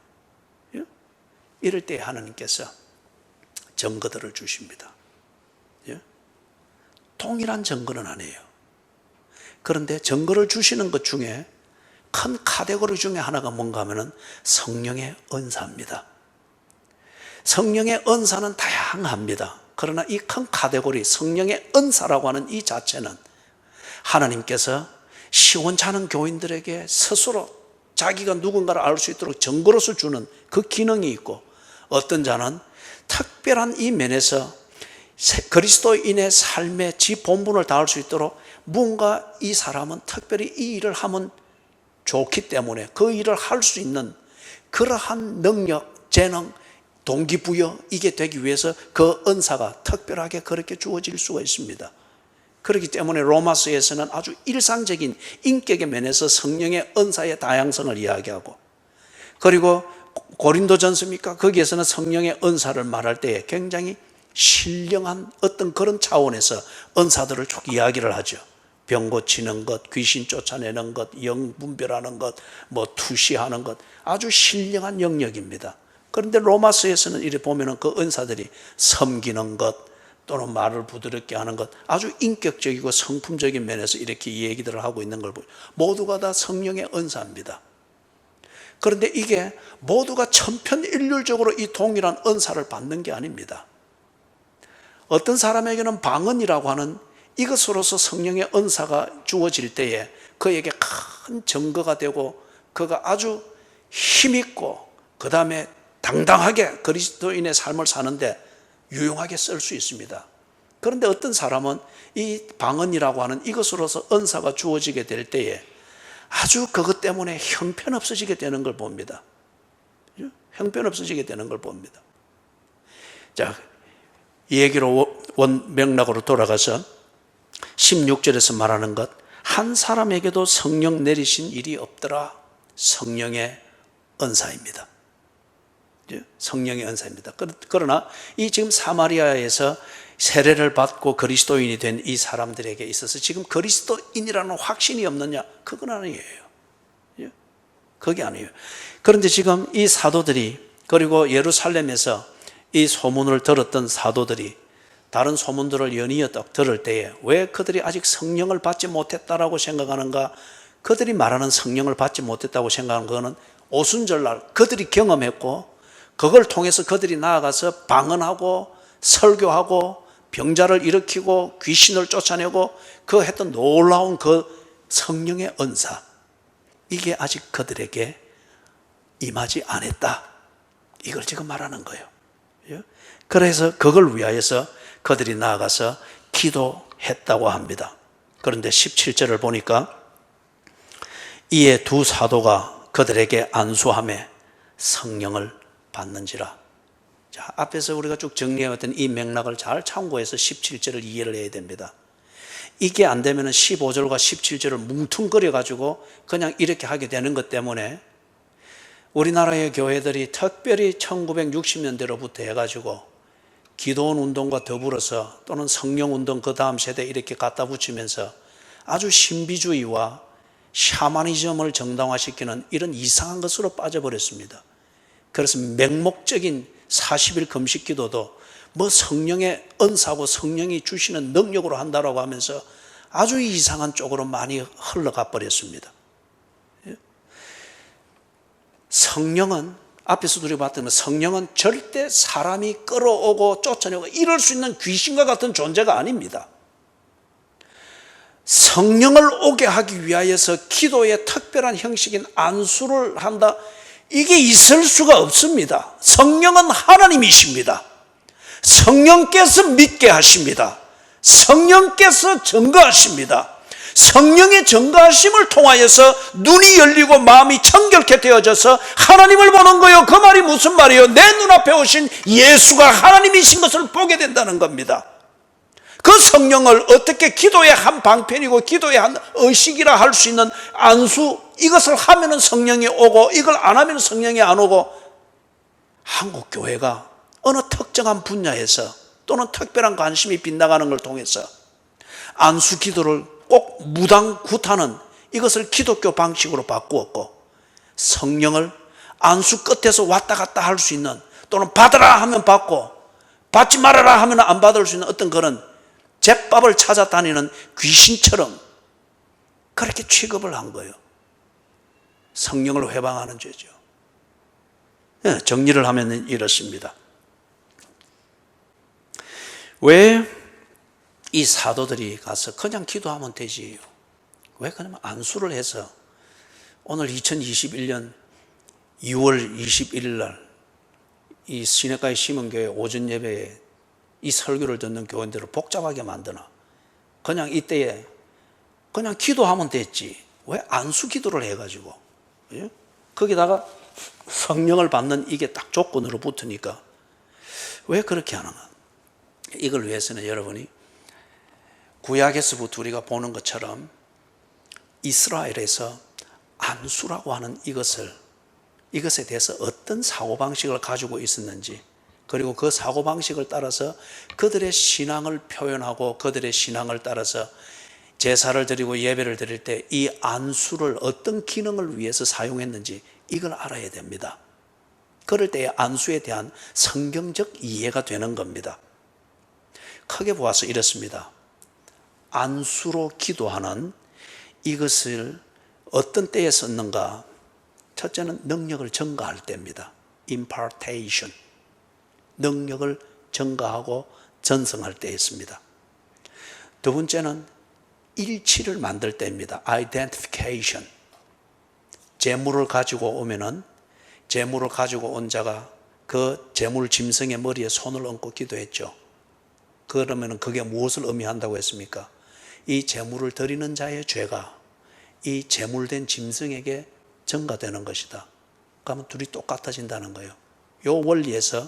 이럴 때 하나님께서 증거들을 주십니다. 동일한 증거는 아니에요. 그런데 증거를 주시는 것 중에 큰 카테고리 중에 하나가 뭔가 하면은 성령의 은사입니다. 성령의 은사는 다양합니다. 그러나 이 큰 카테고리 성령의 은사라고 하는 이 자체는 하나님께서 시원찮은 교인들에게 스스로 자기가 누군가를 알 수 있도록 증거로서 주는 그 기능이 있고, 어떤 자는 특별한 이 면에서 그리스도인의 삶의 지 본분을 다할 수 있도록 뭔가 이 사람은 특별히 이 일을 하면 좋기 때문에 그 일을 할 수 있는 그러한 능력, 재능, 동기부여, 이게 되기 위해서 그 은사가 특별하게 그렇게 주어질 수가 있습니다. 그렇기 때문에 로마서에서는 아주 일상적인 인격의 면에서 성령의 은사의 다양성을 이야기하고, 그리고 고린도전서입니까? 거기에서는 성령의 은사를 말할 때에 굉장히 신령한 어떤 그런 차원에서 은사들을 쭉 이야기를 하죠. 병 고치는 것, 귀신 쫓아내는 것, 영 분별하는 것, 투시하는 것, 아주 신령한 영역입니다. 그런데 로마서에서는 이렇게 보면은 그 은사들이 섬기는 것 또는 말을 부드럽게 하는 것, 아주 인격적이고 성품적인 면에서 이렇게 얘기들을 하고 있는 걸 보여요. 모두가 다 성령의 은사입니다. 그런데 이게 모두가 천편일률적으로 이 동일한 은사를 받는 게 아닙니다. 어떤 사람에게는 방언이라고 하는 이것으로서 성령의 은사가 주어질 때에 그에게 큰 증거가 되고 그가 아주 힘있고 그 다음에 당당하게 그리스도인의 삶을 사는데 유용하게 쓸 수 있습니다. 그런데 어떤 사람은 이 방언이라고 하는 이것으로서 은사가 주어지게 될 때에 아주 그것 때문에 형편없어지게 되는 걸 봅니다. 형편없어지게 되는 걸 봅니다. 자, 이 얘기로 맥락으로 돌아가서 16절에서 말하는 것, 한 사람에게도 성령 내리신 일이 없더라. 성령의 은사입니다. 성령의 은사입니다. 그러나 이 지금 사마리아에서 세례를 받고 그리스도인이 된 이 사람들에게 있어서 지금 그리스도인이라는 확신이 없느냐? 그건 아니에요. 그게 아니에요. 그런데 지금 이 사도들이, 그리고 예루살렘에서 이 소문을 들었던 사도들이 다른 소문들을 연이어 들을 때에 왜 그들이 아직 성령을 받지 못했다라고 생각하는가? 그들이 말하는 성령을 받지 못했다고 생각하는 것은 오순절날 그들이 경험했고 그걸 통해서 그들이 나아가서 방언하고 설교하고 병자를 일으키고 귀신을 쫓아내고 그 했던 놀라운 그 성령의 은사, 이게 아직 그들에게 임하지 않았다, 이걸 지금 말하는 거예요. 그래서 그걸 위하여서 그들이 나아가서 기도했다고 합니다. 그런데 17절을 보니까 이에 두 사도가 그들에게 안수하며 성령을 받는지라. 자, 앞에서 우리가 쭉 정리해왔던 이 맥락을 잘 참고해서 17절을 이해를 해야 됩니다. 이게 안 되면 15절과 17절을 뭉퉁거려가지고 그냥 이렇게 하게 되는 것 때문에 우리나라의 교회들이 특별히 1960년대로부터 해가지고 기도원 운동과 더불어서 또는 성령 운동 그 다음 세대 이렇게 갖다 붙이면서 아주 신비주의와 샤머니즘을 정당화시키는 이런 이상한 것으로 빠져버렸습니다. 그래서 맹목적인 40일 금식 기도도 성령의 은사고 성령이 주시는 능력으로 한다라고 하면서 아주 이상한 쪽으로 많이 흘러가 버렸습니다. 성령은, 앞에서도 우리가 봤던 성령은 절대 사람이 끌어오고 쫓아내고 이럴 수 있는 귀신과 같은 존재가 아닙니다. 성령을 오게 하기 위하여서 기도의 특별한 형식인 안수를 한다, 이게 있을 수가 없습니다. 성령은 하나님이십니다. 성령께서 믿게 하십니다. 성령께서 증거하십니다. 성령의 증거하심을 통하여서 눈이 열리고 마음이 청결케 되어져서 하나님을 보는 거예요. 그 말이 무슨 말이에요? 내 눈앞에 오신 예수가 하나님이신 것을 보게 된다는 겁니다. 그 성령을 어떻게 기도의 한 방편이고 기도의 한 의식이라 할 수 있는 안수, 이것을 하면은 성령이 오고 이걸 안 하면 성령이 안 오고, 한국 교회가 어느 특정한 분야에서 또는 특별한 관심이 빗나가는 걸 통해서 안수 기도를 꼭 무당 구타는 이것을 기독교 방식으로 바꾸었고, 성령을 안수 끝에서 왔다 갔다 할 수 있는, 또는 받으라 하면 받고 받지 말아라 하면 안 받을 수 있는 어떤 그런 제밥을 찾아다니는 귀신처럼 그렇게 취급을 한 거예요. 성령을 회방하는 죄죠. 정리를 하면 이렇습니다. 왜 이 사도들이 가서 그냥 기도하면 되지? 왜 그러면 안수를 해서 오늘 2021년 2월 21일 날 이 시내가의 시민교회 오전 예배에 이 설교를 듣는 교인들을 복잡하게 만드나? 그냥 이때에 그냥 기도하면 됐지. 왜 안수 기도를 해가지고? 예? 거기다가 성령을 받는 이게 딱 조건으로 붙으니까 왜 그렇게 하는가? 이걸 위해서는 여러분이 구약에서부터 우리가 보는 것처럼 이스라엘에서 안수라고 하는 이것에 대해서 어떤 사고방식을 가지고 있었는지, 그리고 그 사고방식을 따라서 그들의 신앙을 표현하고 그들의 신앙을 따라서 제사를 드리고 예배를 드릴 때 이 안수를 어떤 기능을 위해서 사용했는지 이걸 알아야 됩니다. 그럴 때의 안수에 대한 성경적 이해가 되는 겁니다. 크게 보아서 이렇습니다. 안수로 기도하는 이것을 어떤 때에 썼는가? 첫째는 능력을 전가할 때입니다. impartation. 능력을 전가하고 전승할 때에 있습니다. 두 번째는 일치를 만들 때입니다. identification. 재물을 가지고 오면은 재물을 가지고 온 자가 그 재물 짐승의 머리에 손을 얹고 기도했죠. 그러면은 그게 무엇을 의미한다고 했습니까? 이 재물을 드리는 자의 죄가 이 재물된 짐승에게 전가되는 것이다. 그러면 둘이 똑같아진다는 거예요. 이 원리에서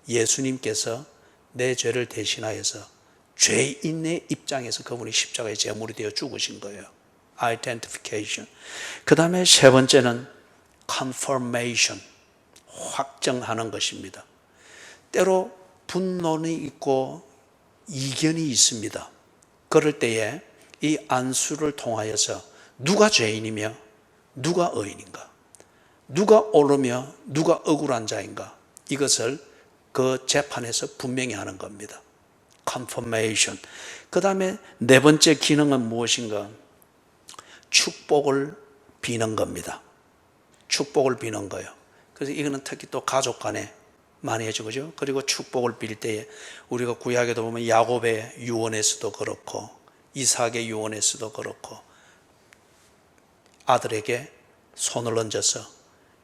예수님께서 내 죄를 대신하여서 죄인의 입장에서 그분이 십자가의 제물이 되어 죽으신 거예요. identification. 그 다음에 세 번째는 confirmation. 확정하는 것입니다. 때로 분론이 있고 이견이 있습니다. 그럴 때에 이 안수를 통하여서 누가 죄인이며 누가 의인인가, 누가 옳으며 누가 억울한 자인가, 이것을 그 재판에서 분명히 하는 겁니다. confirmation. 그 다음에 네 번째 기능은 무엇인가? 축복을 비는 겁니다. 축복을 비는 거예요. 그래서 이거는 특히 또 가족 간에 많이 해주고, 그죠? 그리고 축복을 빌 때에 우리가 구약에도 보면 야곱의 유언에서도 그렇고 이삭의 유언에서도 그렇고 아들에게 손을 얹어서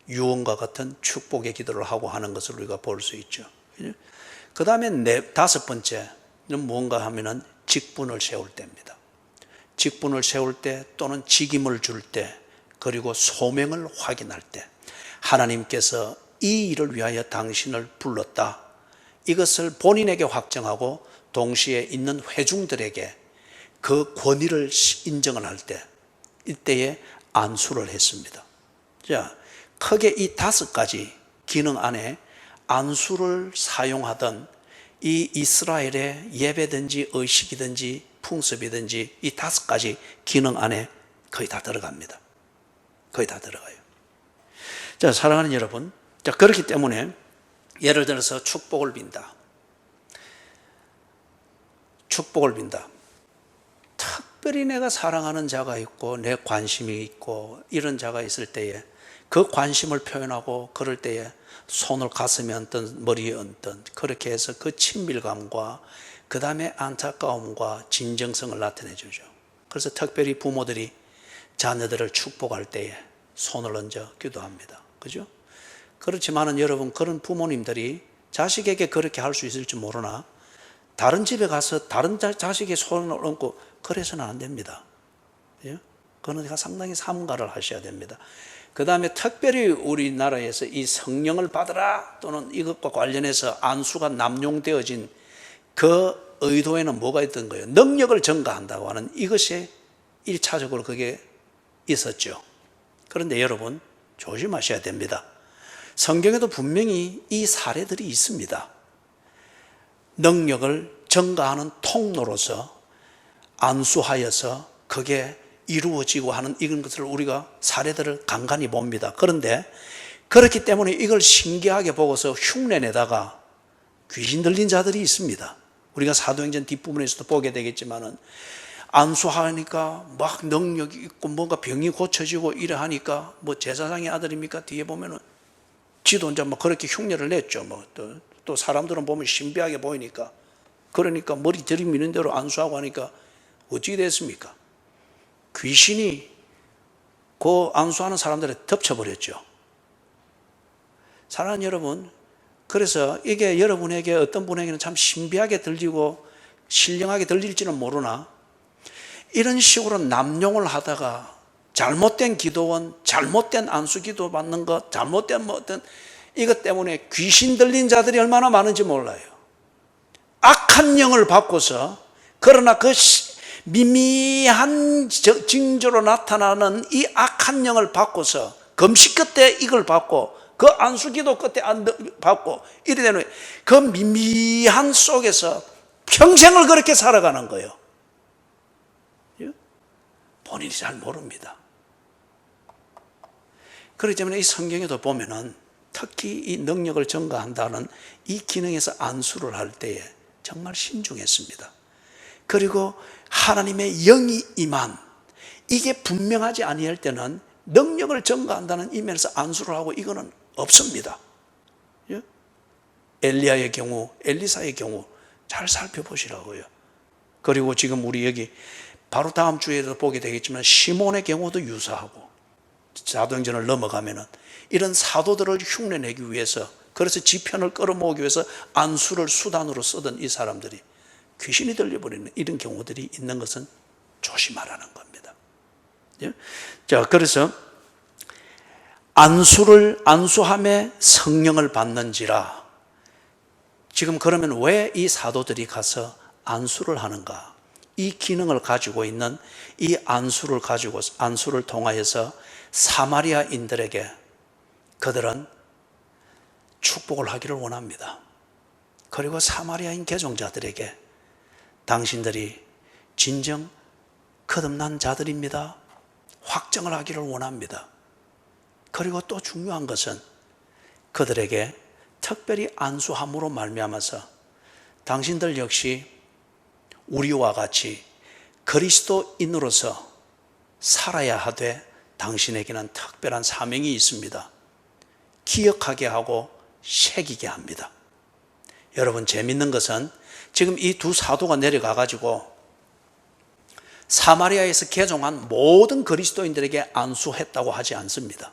유언과 같은 축복의 기도를 하고 하는 것을 우리가 볼 수 있죠. 그 다음에 다섯 번째는 뭔가 하면은 직분을 세울 때입니다. 직분을 세울 때 또는 직임을 줄 때, 그리고 소명을 확인할 때, 하나님께서 이 일을 위하여 당신을 불렀다, 이것을 본인에게 확정하고 동시에 있는 회중들에게 그 권위를 인정을 할 때, 이때에 안수를 했습니다. 자, 크게 이 다섯 가지 기능 안에 안수를 사용하던 이 이스라엘의 예배든지 의식이든지 풍습이든지 이 다섯 가지 기능 안에 거의 다 들어갑니다. 거의 다 들어가요. 자, 사랑하는 여러분, 자, 그렇기 때문에 예를 들어서 축복을 빈다. 축복을 빈다. 특별히 내가 사랑하는 자가 있고 내 관심이 있고 이런 자가 있을 때에 그 관심을 표현하고, 그럴 때에 손을 가슴에 얹든 머리에 얹든 그렇게 해서 그 친밀감과 그 다음에 안타까움과 진정성을 나타내 주죠. 그래서 특별히 부모들이 자녀들을 축복할 때에 손을 얹어 기도합니다. 그죠? 그렇지만은 여러분, 그런 부모님들이 자식에게 그렇게 할 수 있을지 모르나 다른 집에 가서 다른 자식의 손을 얹고 그래서는 안 됩니다. 예? 그건 상당히 삼가를 하셔야 됩니다. 그 다음에 특별히 우리나라에서 이 성령을 받으라 또는 이것과 관련해서 안수가 남용되어진 그 의도에는 뭐가 있던 거예요? 능력을 전가한다고 하는 이것이 1차적으로 그게 있었죠. 그런데 여러분, 조심하셔야 됩니다. 성경에도 분명히 이 사례들이 있습니다. 능력을 전가하는 통로로서 안수하여서 그게 이루어지고 하는 이런 것을 우리가 사례들을 간간히 봅니다. 그런데 그렇기 때문에 이걸 신기하게 보고서 흉내내다가 귀신 들린 자들이 있습니다. 우리가 사도행전 뒷부분에서도 보게 되겠지만은 안수하니까 막 능력이 있고 뭔가 병이 고쳐지고 이래 하니까 뭐 제사장의 아들입니까? 뒤에 보면은 지도 이제 뭐 그렇게 흉내를 냈죠. 뭐 또 사람들은 보면 신비하게 보이니까 그러니까 머리 들이미는 대로 안수하고 하니까 어찌 됐습니까? 귀신이 그 안수하는 사람들을 덮쳐버렸죠. 사랑하는 여러분, 그래서 이게 여러분에게 어떤 분에게는 참 신비하게 들리고 신령하게 들릴지는 모르나 이런 식으로 남용을 하다가 잘못된 기도원, 잘못된 안수기도 받는 것, 잘못된 뭐 어떤 이것 때문에 귀신 들린 자들이 얼마나 많은지 몰라요. 악한 영을 받고서 그러나 그 미미한 징조로 나타나는 이 악한 영을 받고서 금식 끝에 이걸 받고 그 안수기도 끝에 안 받고 이래 되는 그 미미한 속에서 평생을 그렇게 살아가는 거예요. 본인이 잘 모릅니다. 그렇기 때문에 이 성경에도 보면은 특히 이 능력을 증가한다는 이 기능에서 안수를 할 때에 정말 신중했습니다. 그리고 하나님의 영이 임한 이게 분명하지 아니할 때는 능력을 증가한다는 이면에서 안수를 하고 이거는 없습니다. 엘리야의 경우, 엘리사의 경우 잘 살펴보시라고요. 그리고 지금 우리 여기 바로 다음 주에도 보게 되겠지만 시몬의 경우도 유사하고 사도행전을 넘어가면은 이런 사도들을 흉내내기 위해서 그래서 지편을 끌어모으기 위해서 안수를 수단으로 쓰던 이 사람들이 귀신이 들려버리는 이런 경우들이 있는 것은 조심하라는 겁니다. 자, 그래서 안수함에 성령을 받는지라. 지금 그러면 왜 이 사도들이 가서 안수를 하는가? 이 기능을 가지고 있는 이 안수를 통하여서 사마리아인들에게 그들은 축복을 하기를 원합니다. 그리고 사마리아인 개종자들에게 당신들이 진정 거듭난 자들입니다. 확정을 하기를 원합니다. 그리고 또 중요한 것은 그들에게 특별히 안수함으로 말미암아서 당신들 역시 우리와 같이 그리스도인으로서 살아야 하되 당신에게는 특별한 사명이 있습니다. 기억하게 하고 새기게 합니다. 여러분, 재밌는 것은 지금 이 두 사도가 내려가 가지고 사마리아에서 개종한 모든 그리스도인들에게 안수했다고 하지 않습니다.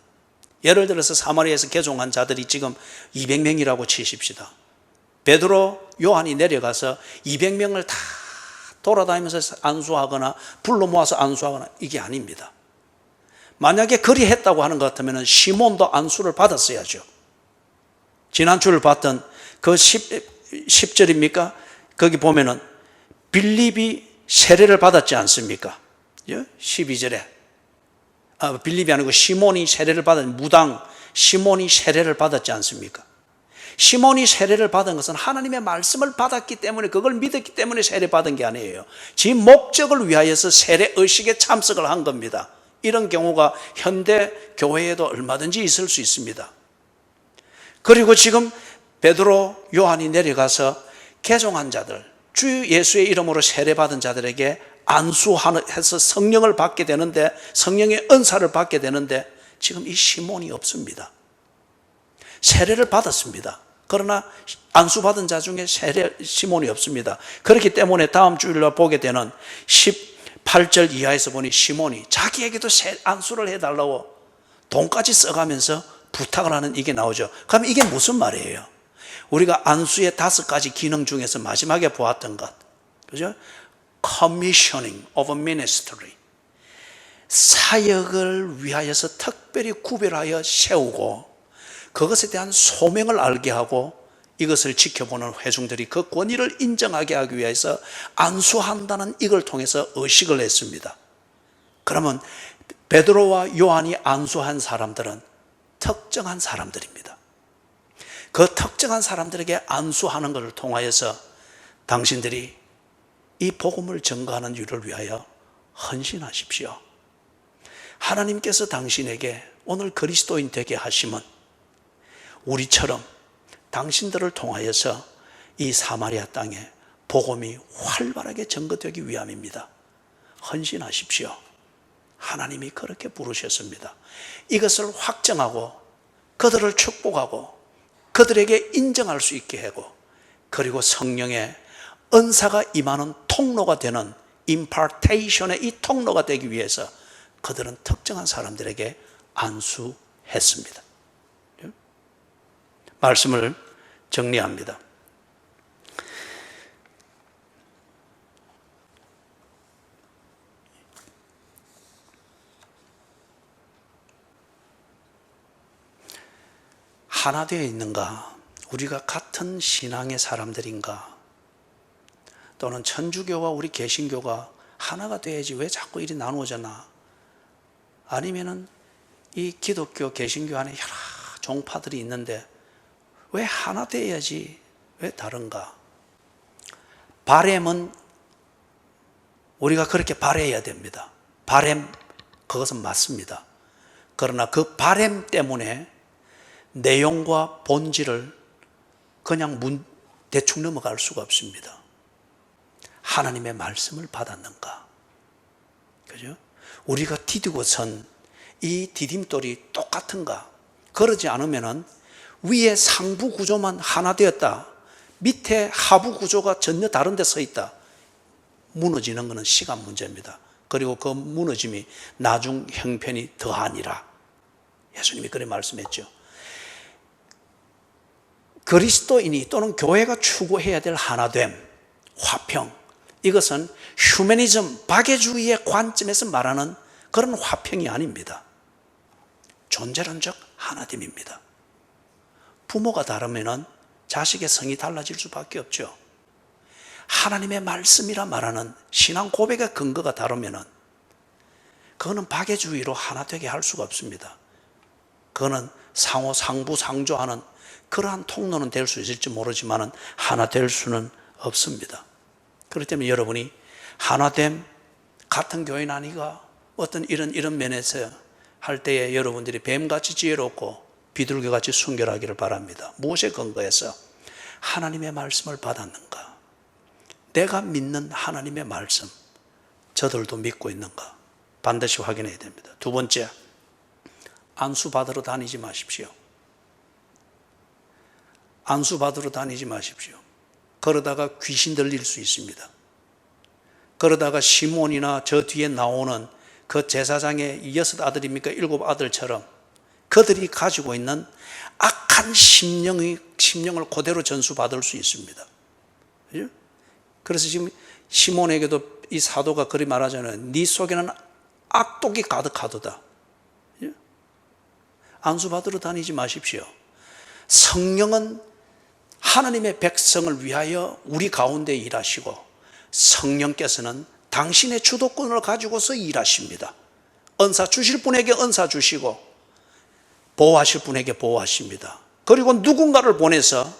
예를 들어서 사마리아에서 개종한 자들이 지금 200명이라고 치십시다. 베드로, 요한이 내려가서 200명을 다 돌아다니면서 안수하거나 불러 모아서 안수하거나 이게 아닙니다. 만약에 그리 했다고 하는 것 같으면 시몬도 안수를 받았어야죠. 지난주를 봤던 그 10절입니까? 거기 보면은 빌립이 세례를 받았지 않습니까? 12절에 빌립이 아니고 시몬이 세례를 받은 무당 시몬이 세례를 받았지 않습니까? 시몬이 세례를 받은 것은 하나님의 말씀을 받았기 때문에 그걸 믿었기 때문에 세례 받은 게 아니에요. 지 목적을 위하여서 세례 의식에 참석을 한 겁니다. 이런 경우가 현대 교회에도 얼마든지 있을 수 있습니다. 그리고 지금 베드로, 요한이 내려가서 개종한 자들, 주 예수의 이름으로 세례받은 자들에게 안수해서 성령을 받게 되는데, 성령의 은사를 받게 되는데 지금 이 시몬이 없습니다. 세례를 받았습니다. 그러나 안수받은 자 중에 시몬이 없습니다. 그렇기 때문에 다음 주일로 보게 되는 18절 이하에서 보니 시몬이 자기에게도 안수를 해달라고 돈까지 써가면서 부탁을 하는 이게 나오죠. 그럼 이게 무슨 말이에요? 우리가 안수의 5가지 기능 중에서 마지막에 보았던 것, 그죠? Commissioning of ministry. 사역을 위하여서 특별히 구별하여 세우고 그것에 대한 소명을 알게 하고 이것을 지켜보는 회중들이 그 권위를 인정하게 하기 위해서 안수한다는 이걸 통해서 의식을 했습니다. 그러면 베드로와 요한이 안수한 사람들은 특정한 사람들입니다. 그 특정한 사람들에게 안수하는 것을 통하여서 당신들이 이 복음을 증거하는 일을 위하여 헌신하십시오. 하나님께서 당신에게 오늘 그리스도인 되게 하심은 우리처럼 당신들을 통하여서 이 사마리아 땅에 복음이 활발하게 전거되기 위함입니다. 헌신하십시오. 하나님이 그렇게 부르셨습니다. 이것을 확정하고 그들을 축복하고 그들에게 인정할 수 있게 하고, 그리고 성령의 은사가 임하는 통로가 되는 임파테이션의 이 통로가 되기 위해서 그들은 특정한 사람들에게 안수했습니다. 말씀을 정리합니다. 하나 되어 있는가? 우리가 같은 신앙의 사람들인가? 또는 천주교와 우리 개신교가 하나가 돼야지 왜 자꾸 이리 나누어졌나? 아니면은 이 기독교, 개신교 안에 여러 종파들이 있는데 왜 하나 돼야지 왜 다른가? 바램은 우리가 그렇게 바래야 됩니다. 바램, 그것은 맞습니다. 그러나 그 바램 때문에 내용과 본질을 그냥 대충 넘어갈 수가 없습니다. 하나님의 말씀을 받았는가? 그죠? 우리가 디디고선 이 디딤돌이 똑같은가? 그러지 않으면은 위에 상부 구조만 하나 되었다, 밑에 하부 구조가 전혀 다른 데 서 있다, 무너지는 것은 시간 문제입니다. 그리고 그 무너짐이 나중 형편이 더하니라. 예수님이 그렇게 말씀했죠. 그리스도인이 또는 교회가 추구해야 될 하나됨, 화평, 이것은 휴머니즘, 박애주의의 관점에서 말하는 그런 화평이 아닙니다. 존재론적 하나됨입니다. 부모가 다르면 자식의 성이 달라질 수밖에 없죠. 하나님의 말씀이라 말하는 신앙 고백의 근거가 다르면 그거는 박애주의로 하나 되게 할 수가 없습니다. 그거는 상호 상부 상조하는 그러한 통로는 될 수 있을지 모르지만 하나 될 수는 없습니다. 그렇기 때문에 여러분이 하나됨, 같은 교인 아니가, 어떤 이런 면에서 할 때에 여러분들이 뱀같이 지혜롭고 비둘기같이 순결하기를 바랍니다. 무엇에 근거해서 하나님의 말씀을 받았는가? 내가 믿는 하나님의 말씀, 저들도 믿고 있는가? 반드시 확인해야 됩니다. 두 번째, 안수 받으러 다니지 마십시오. 안수 받으러 다니지 마십시오. 그러다가 귀신 들릴 수 있습니다. 그러다가 시몬이나 저 뒤에 나오는 그 제사장의 6 아들입니까? 7 아들처럼 그들이 가지고 있는 악한 심령을 그대로 전수받을 수 있습니다. 그죠? 그래서 지금 시몬에게도 이 사도가 그리 말하잖아요. 네 속에는 악독이 가득하도다. 그죠? 안수 받으러 다니지 마십시오. 성령은 하나님의 백성을 위하여 우리 가운데 일하시고, 성령께서는 당신의 주도권을 가지고서 일하십니다. 은사 주실 분에게 은사 주시고 보호하실 분에게 보호하십니다. 그리고 누군가를 보내서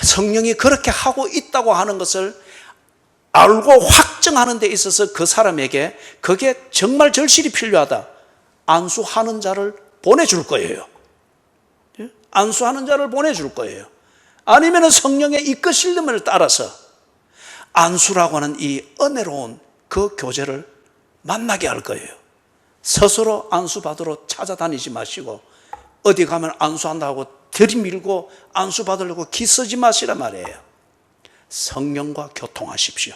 성령이 그렇게 하고 있다고 하는 것을 알고 확정하는 데 있어서 그 사람에게 그게 정말 절실히 필요하다, 안수하는 자를 보내줄 거예요. 안수하는 자를 보내줄 거예요. 아니면 성령의 이끄심을 따라서 안수라고 하는 이 은혜로운 그 교제를 만나게 할 거예요. 스스로 안수 받으러 찾아다니지 마시고 어디 가면 안수한다고 들이밀고 안수 받으려고 기 쓰지 마시란 말이에요. 성령과 교통하십시오.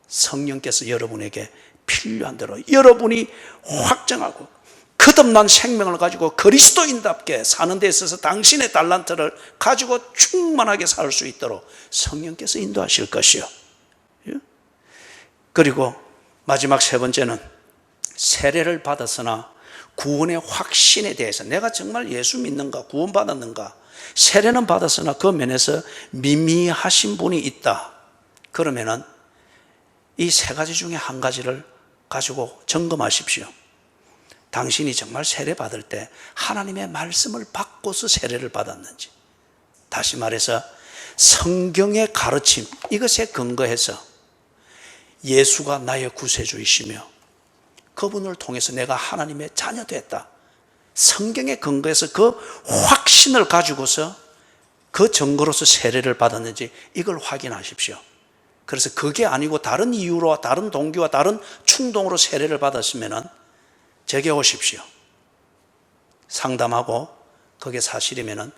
성령께서 여러분에게 필요한 대로 여러분이 확정하고 거듭난 생명을 가지고 그리스도인답게 사는 데 있어서 당신의 달란트를 가지고 충만하게 살 수 있도록 성령께서 인도하실 것이요. 그리고 마지막 세 번째는 세례를 받았으나 구원의 확신에 대해서 내가 정말 예수 믿는가, 구원받았는가, 세례는 받았으나 그 면에서 미미하신 분이 있다. 그러면은 이 세 가지 중에 한 가지를 가지고 점검하십시오. 당신이 정말 세례 받을 때 하나님의 말씀을 받고서 세례를 받았는지, 다시 말해서 성경의 가르침, 이것에 근거해서 예수가 나의 구세주이시며 그분을 통해서 내가 하나님의 자녀 됐다. 성경에 근거해서 그 확신을 가지고서 그 증거로서 세례를 받았는지 이걸 확인하십시오. 그래서 그게 아니고 다른 이유로 다른 동기와 다른 충동으로 세례를 받았으면 제게 오십시오. 상담하고 그게 사실이면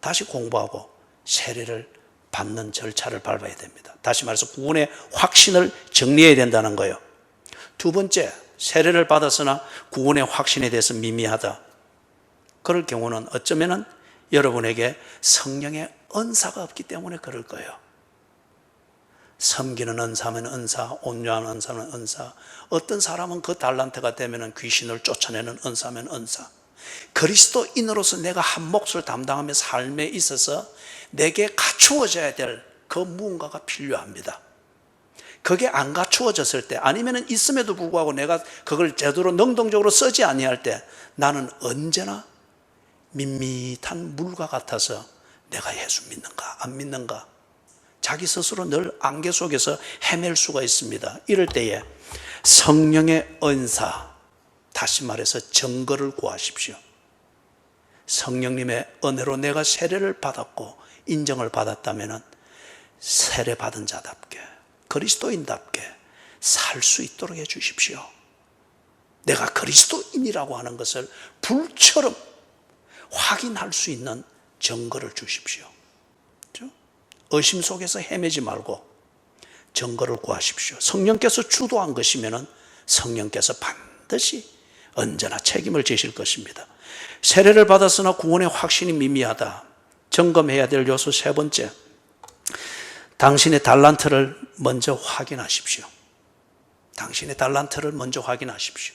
다시 공부하고 세례를 받는 절차를 밟아야 됩니다. 다시 말해서 구원의 확신을 정리해야 된다는 거예요. 두 번째, 세례를 받았으나 구원의 확신에 대해서 미미하다. 그럴 경우는 어쩌면 여러분에게 성령의 은사가 없기 때문에 그럴 거예요. 섬기는 은사면 은사, 온유한 은사는 은사, 어떤 사람은 그 달란트가 되면 귀신을 쫓아내는 은사면 은사. 그리스도인으로서 내가 한 몫을 담당하며 삶에 있어서 내게 갖추어져야 될 그 무언가가 필요합니다. 그게 안 갖추어졌을 때, 아니면 있음에도 불구하고 내가 그걸 제대로 능동적으로 쓰지 아니할 때 나는 언제나 밋밋한 물과 같아서 내가 예수 믿는가 안 믿는가 자기 스스로 늘 안개 속에서 헤맬 수가 있습니다. 이럴 때에 성령의 은사, 다시 말해서 증거를 구하십시오. 성령님의 은혜로 내가 세례를 받았고 인정을 받았다면 세례 받은 자답게 그리스도인답게 살 수 있도록 해주십시오. 내가 그리스도인이라고 하는 것을 불처럼 확인할 수 있는 증거를 주십시오. 의심 속에서 헤매지 말고 증거를 구하십시오. 성령께서 주도한 것이면 성령께서 반드시 언제나 책임을 지실 것입니다. 세례를 받았으나 구원의 확신이 미미하다. 점검해야 될 요소 세 번째, 당신의 달란트를 먼저 확인하십시오. 당신의 달란트를 먼저 확인하십시오.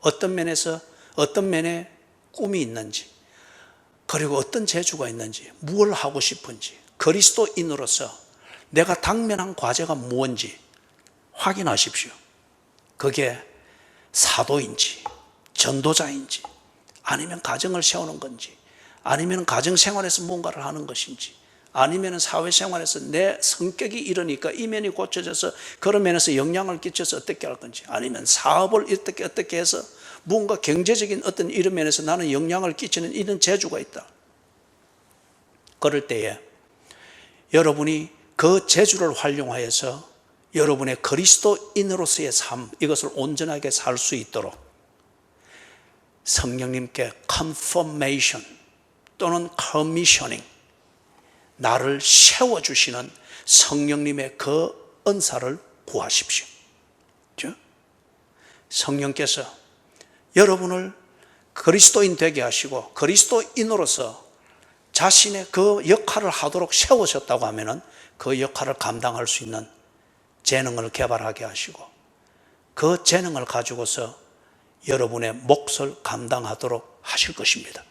어떤 면에 꿈이 있는지, 그리고 어떤 재주가 있는지, 무엇을 하고 싶은지, 그리스도인으로서 내가 당면한 과제가 무엇인지 확인하십시오. 그게 사도인지, 전도자인지, 아니면 가정을 세우는 건지, 아니면 가정생활에서 무언가를 하는 것인지, 아니면 사회생활에서 내 성격이 이러니까 이 면이 고쳐져서 그런 면에서 영향을 끼쳐서 어떻게 할 건지, 아니면 사업을 어떻게 해서 무언가 경제적인 어떤 이런 면에서 나는 영향을 끼치는 이런 재주가 있다. 그럴 때에 여러분이 그 재주를 활용하여서 여러분의 그리스도인으로서의 삶, 이것을 온전하게 살 수 있도록 성령님께 confirmation 또는 commissioning, 나를 세워주시는 성령님의 그 은사를 구하십시오. 성령께서 여러분을 그리스도인 되게 하시고 그리스도인으로서 자신의 그 역할을 하도록 세우셨다고 하면 그 역할을 감당할 수 있는 재능을 개발하게 하시고 그 재능을 가지고서 여러분의 몫을 감당하도록 하실 것입니다.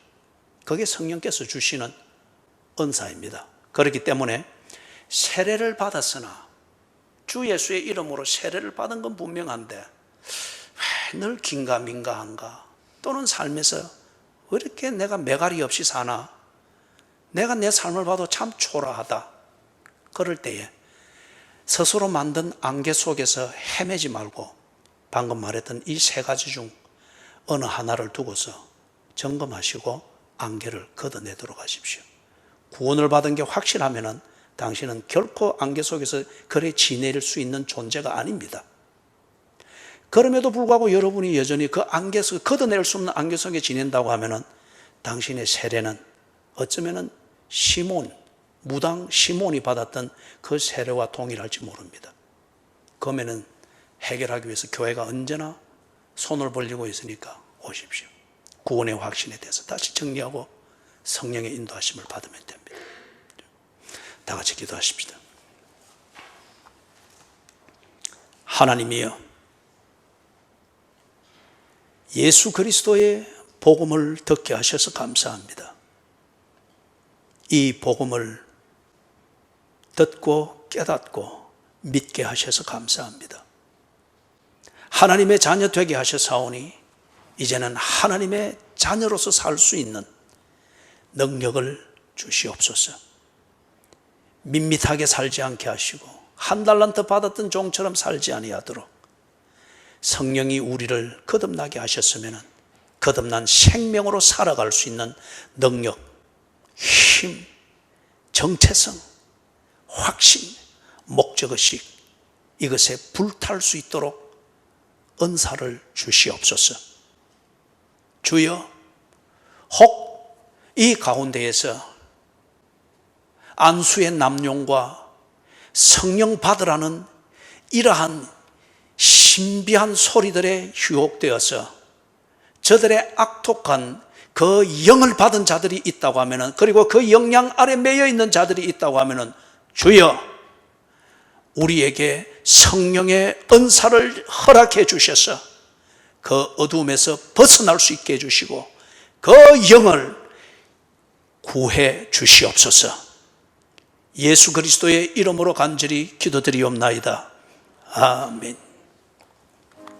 그게 성령께서 주시는 은사입니다. 그렇기 때문에 세례를 받았으나 주 예수의 이름으로 세례를 받은 건 분명한데 왜 늘 긴가민가한가, 또는 삶에서 왜 이렇게 내가 매갈이 없이 사나, 내가 내 삶을 봐도 참 초라하다, 그럴 때에 스스로 만든 안개 속에서 헤매지 말고 방금 말했던 이 세 가지 중 어느 하나를 두고서 점검하시고 안개를 걷어내도록 하십시오. 구원을 받은 게 확실하면 당신은 결코 안개 속에서 그래 지낼 수 있는 존재가 아닙니다. 그럼에도 불구하고 여러분이 여전히 그 안개 속에 걷어낼 수 없는 안개 속에 지낸다고 하면 당신의 세례는 어쩌면 무당 시몬이 받았던 그 세례와 동일할지 모릅니다. 그러면 해결하기 위해서 교회가 언제나 손을 벌리고 있으니까 오십시오. 구원의 확신에 대해서 다시 정리하고 성령의 인도하심을 받으면 됩니다. 다 같이 기도하십시다. 하나님이여, 예수 그리스도의 복음을 듣게 하셔서 감사합니다. 이 복음을 듣고 깨닫고 믿게 하셔서 감사합니다. 하나님의 자녀 되게 하셔사오니 이제는 하나님의 자녀로서 살 수 있는 능력을 주시옵소서. 밋밋하게 살지 않게 하시고 한 달란트 받았던 종처럼 살지 아니하도록 성령이 우리를 거듭나게 하셨으면 거듭난 생명으로 살아갈 수 있는 능력, 힘, 정체성, 확신, 목적의식, 이것에 불탈 수 있도록 은사를 주시옵소서. 주여, 혹 이 가운데에서 안수의 남용과 성령 받으라는 이러한 신비한 소리들에 유혹되어서 저들의 악독한 그 영을 받은 자들이 있다고 하면은, 그리고 그 영향 아래 매여 있는 자들이 있다고 하면은, 주여, 우리에게 성령의 은사를 허락해 주셔서 그 어두움에서 벗어날 수 있게 해주시고 그 영을 구해 주시옵소서. 예수 그리스도의 이름으로 간절히 기도드리옵나이다. 아멘.